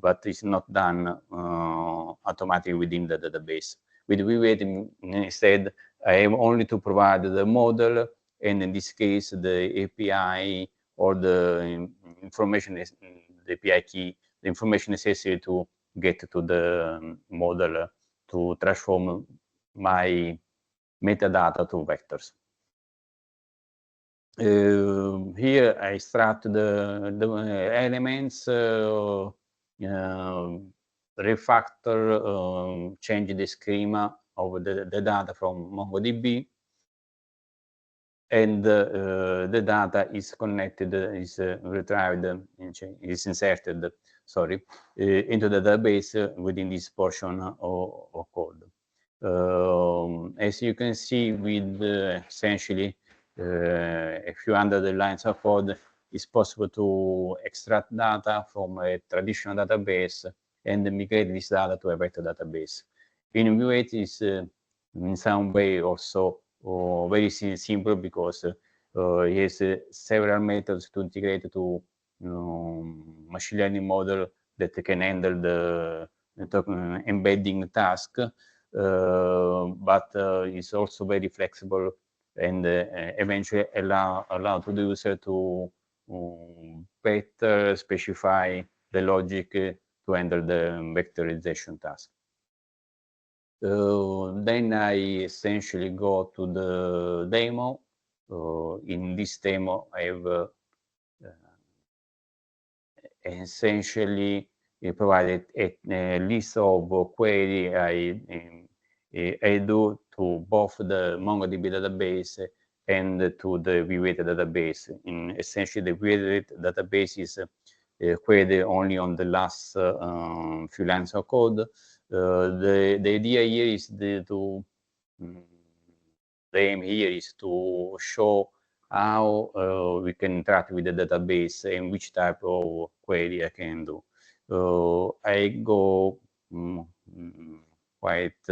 but it's not done automatically within the database. With VWeight, instead, I have only to provide the model, and in this case, the API or the information, the API key, the information necessary to get to the model to transform my metadata to vectors. Here I extract the elements, refactor, change the schema of the data from MongoDB, and the data is connected, is retrieved, is inserted, sorry, into the database within this portion of code. As you can see, with essentially a few hundred lines of code, it's possible to extract data from a traditional database and migrate this data to a vector database. VWeight is in some way also very simple, because it has several methods to integrate to machine learning model that can handle the embedding task, but it's also very flexible and eventually allow to the user to better specify the logic to handle the vectorization task. Then I essentially go to the demo. In this demo, I have essentially provided a list of queries I do to both the MongoDB database and to the VWeight database. Essentially, the VWeight database is queried only on the last few lines of code. The idea here is the aim here is to show how we can interact with the database and which type of query I can do. I go quite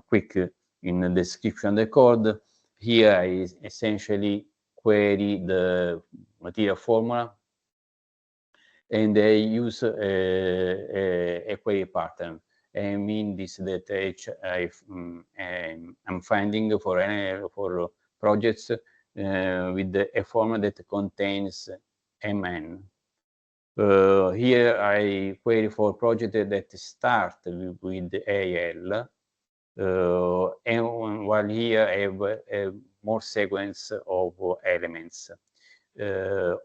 quick in the description of the code. Here I essentially query the material formula, and I use a query pattern. I mean this that I'm finding for projects with a format that contains MN. Here I query for project that start with AL, and while here I have more sequence of elements.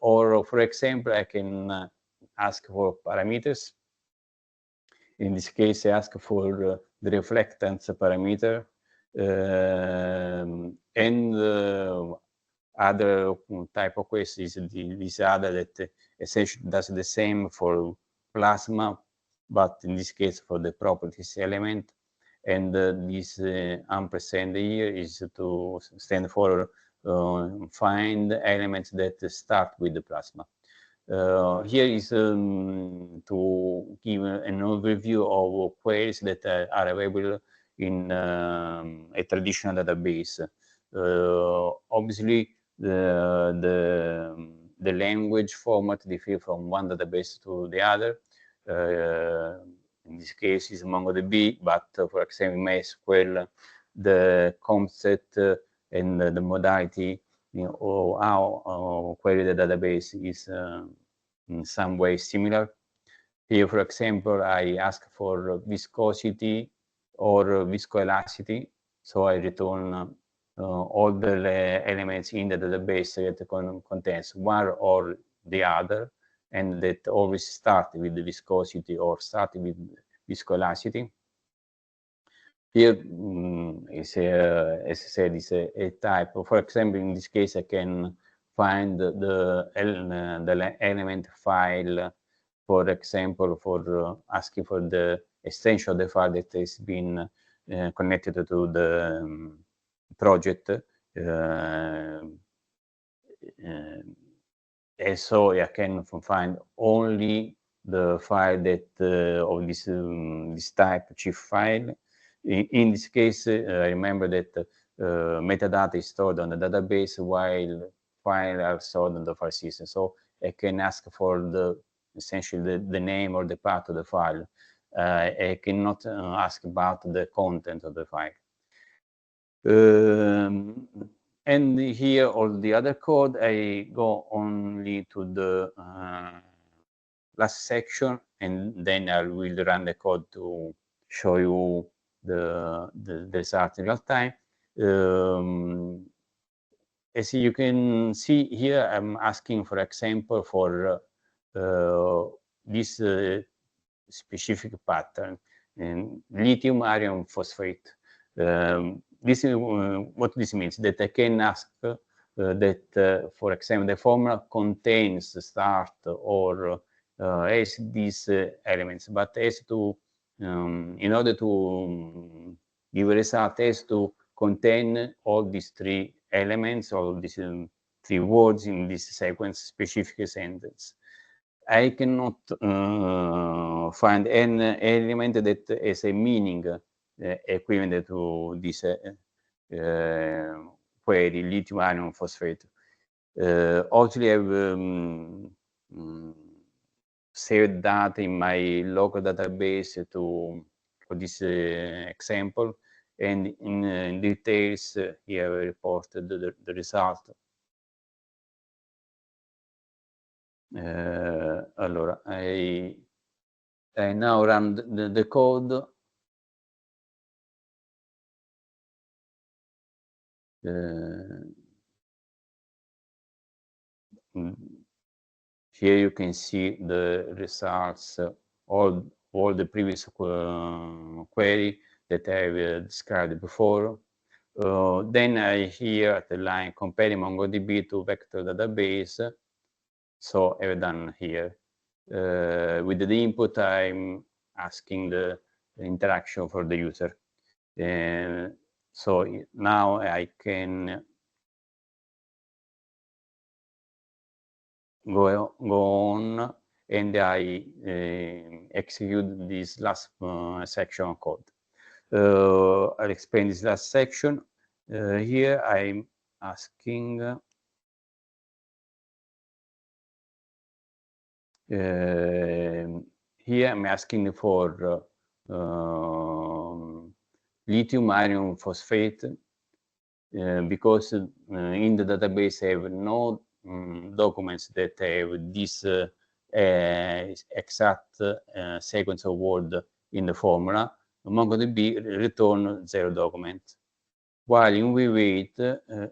Or for example, I can ask for parameters. In this case, I ask for the reflectance parameter, and other type of query is this other that essentially does the same for plasma, but in this case for the properties element. And this ampersand here is to stand for find elements that start with the plasma. Here is to give an overview of queries that are available in a traditional database. Obviously, the language format differs from one database to the other. In this case, is MongoDB, but for example, MySQL, the concept and the modality, or how query the database is in some way similar. Here, for example, I ask for viscosity or viscoelasticity, so I return all the elements in the database that contains one or the other, and that always start with the viscosity or start with viscoelasticity. Here, is as I said, is a type. For example, in this case, I can find the element file, for example, for asking for the extension of the file that has been connected to the project. And so I can find only the file that of this type chief file. In this case, remember that metadata is stored on the database while files are stored on the file system. So I can ask for essentially the name or the path of the file. I cannot ask about the content of the file. And here, all the other code, I go only to the last section, and then I will run the code to show you the result in real time. As you can see here, I'm asking, for example, for this specific pattern, lithium iron phosphate. This is what this means, that I can ask that, for example, the formula contains start or has these elements, but has to, in order to give a result, has to contain all these three elements, all these three words in this sequence, specific sentence. I cannot find an element that has a meaning equivalent to this query, lithium iron phosphate. Obviously, I've saved data in my local database for this example, and in details here I reported the result. Allora, I now run the code. Here you can see the results, all the previous query that I've described before. Then I here at the line comparing MongoDB to vector database. So I've done here. With the input, I'm asking the interaction for the user. So now I can go on, and I execute this last section of code. I'll explain this last section. Here I'm asking Here I'm asking for lithium iron phosphate because in the database I have no documents that have this exact sequence of word in the formula. MongoDB return 0 document. While in VWeight,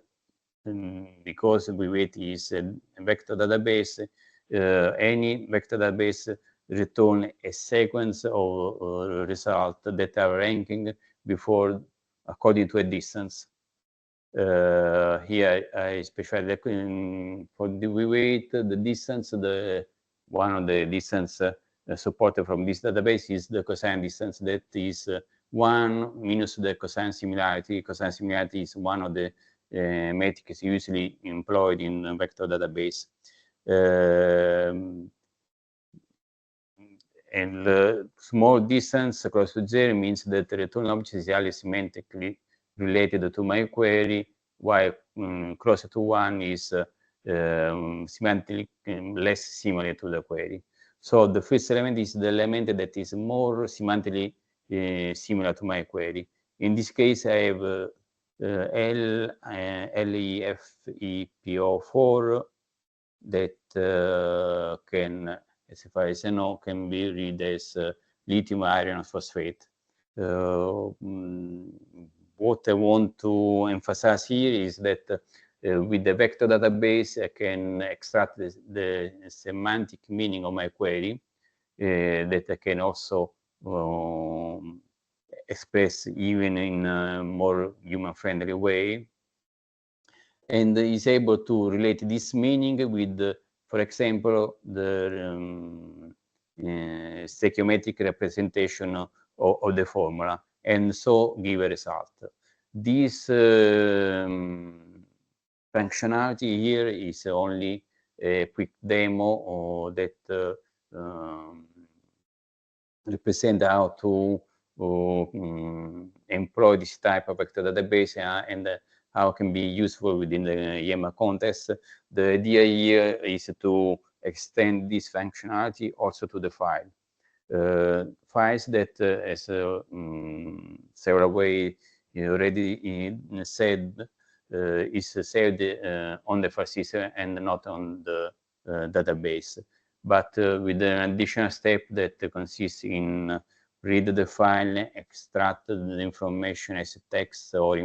because VWeight is a vector database, any vector database return a sequence of results that are ranking before according to a distance. Here I specify for the VWeight, the distance, one of the distance supported from this database is the cosine distance, that is 1 minus the cosine similarity. Cosine similarity is one of the metrics usually employed in a vector database. And the small distance close to 0 means that the return object is highly semantically related to my query, while closer to 1 is semantically less similar to the query. So the first element is the element that is more semantically similar to my query. In this case, I have LEFEPO4 that can, as far as I know, can be read as lithium iron phosphate. What I want to emphasize here is that with the vector database, I can extract the semantic meaning of my query that I can also express even in a more human-friendly way, and is able to relate this meaning with, for example, the stoichiometric representation of the formula, and so give a result. This functionality here is only a quick demo that represent how to employ this type of vector database and how it can be useful within the IEMAP context. The idea here is to extend this functionality also to the file. Files that, as several ways already said, is saved on the file system and not on the database. But with an additional step that consists in read the file, extract the information as text or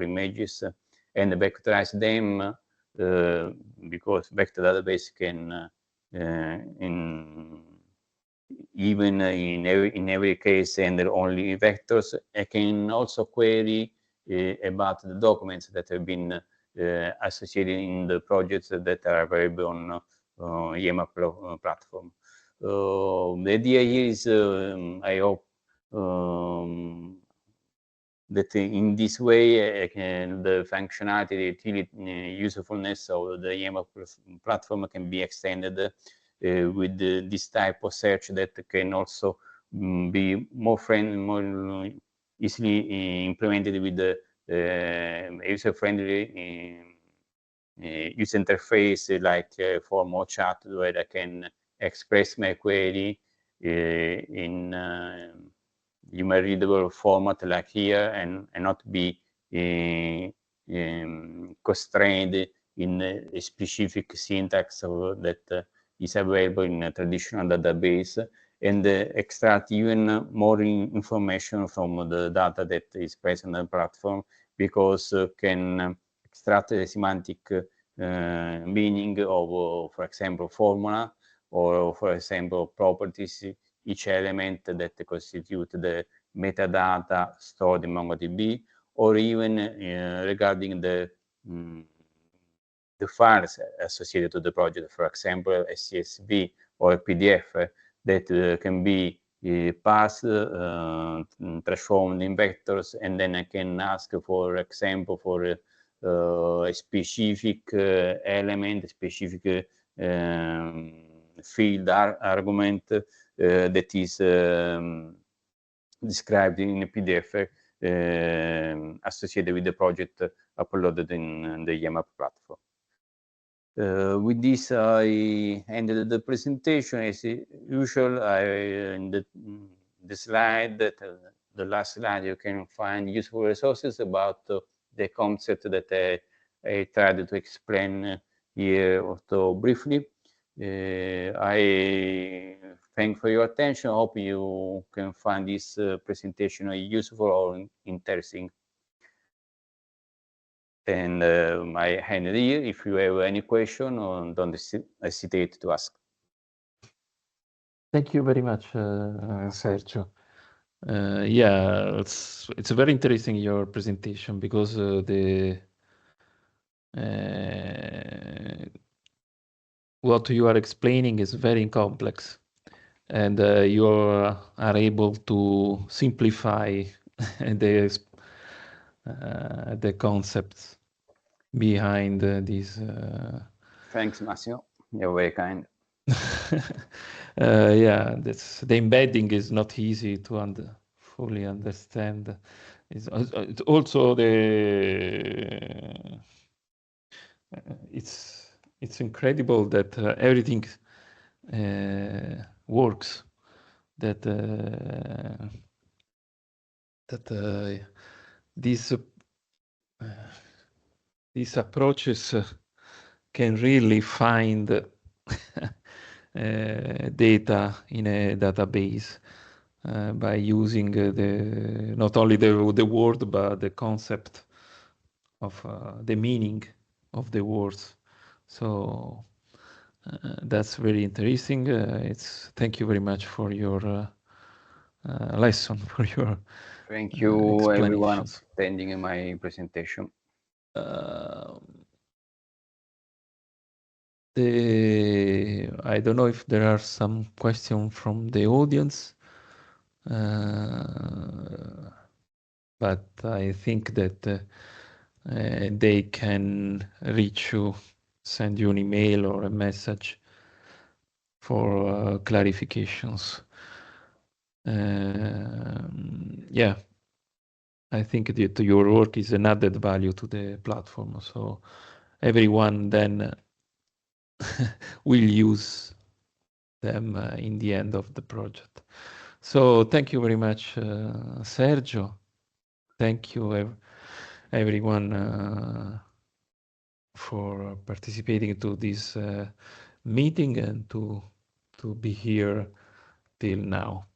images, and vectorize them, because vector database can, even in every case, handle only vectors. I can also query about the documents that have been associated in the projects that are available on IEMAP platform. The idea here is, I hope that in this way, the functionality, the usefulness of the IEMAP platform can be extended with this type of search that can also be more friendly, more easily implemented with the user-friendly user interface like formal chat, where I can express my query in human readable format like here, and not be constrained in a specific syntax that is available in a traditional database, and extract even more information from the data that is present on the platform, because can extract the semantic meaning of, for example, formula, or, for example, properties, each element that constitute the metadata stored in MongoDB, or even regarding the files associated to the project, for example, a CSV or a PDF that can be passed, transformed in vectors, and then I can ask, for example, for a specific element, a specific field argument that is described in a PDF associated with the project uploaded in the IEMAP platform. With this, I ended the presentation. As usual, in the slide, the last slide, you can find useful resources about the concept that I tried to explain here also briefly. I thank for your attention. I hope you can find this presentation useful or interesting. And I hand it here. If you have any question, don't hesitate to ask. Thank you very much, Sergio. Yeah, it's very interesting your presentation because what you are explaining is very complex, and you are able to simplify the concepts behind these. Thanks, Massimo. You're very kind. Yeah, the embedding is not easy to fully understand. It's also it's incredible that everything works. That these approaches can really find data in a database by using not only the word but the concept of the meaning of the words. So that's very interesting. Thank you very much for your lesson, for your thank you everyone explanations. for attending my presentation. I don't know if there are some questions from the audience, but I think that they can reach you, send you an email or a message for clarifications. Yeah, I think that your work is an added value to the platform, so everyone then will use them in the end of the project. So thank you very much, Sergio. Thank you everyone for participating to this meeting and to be here till now.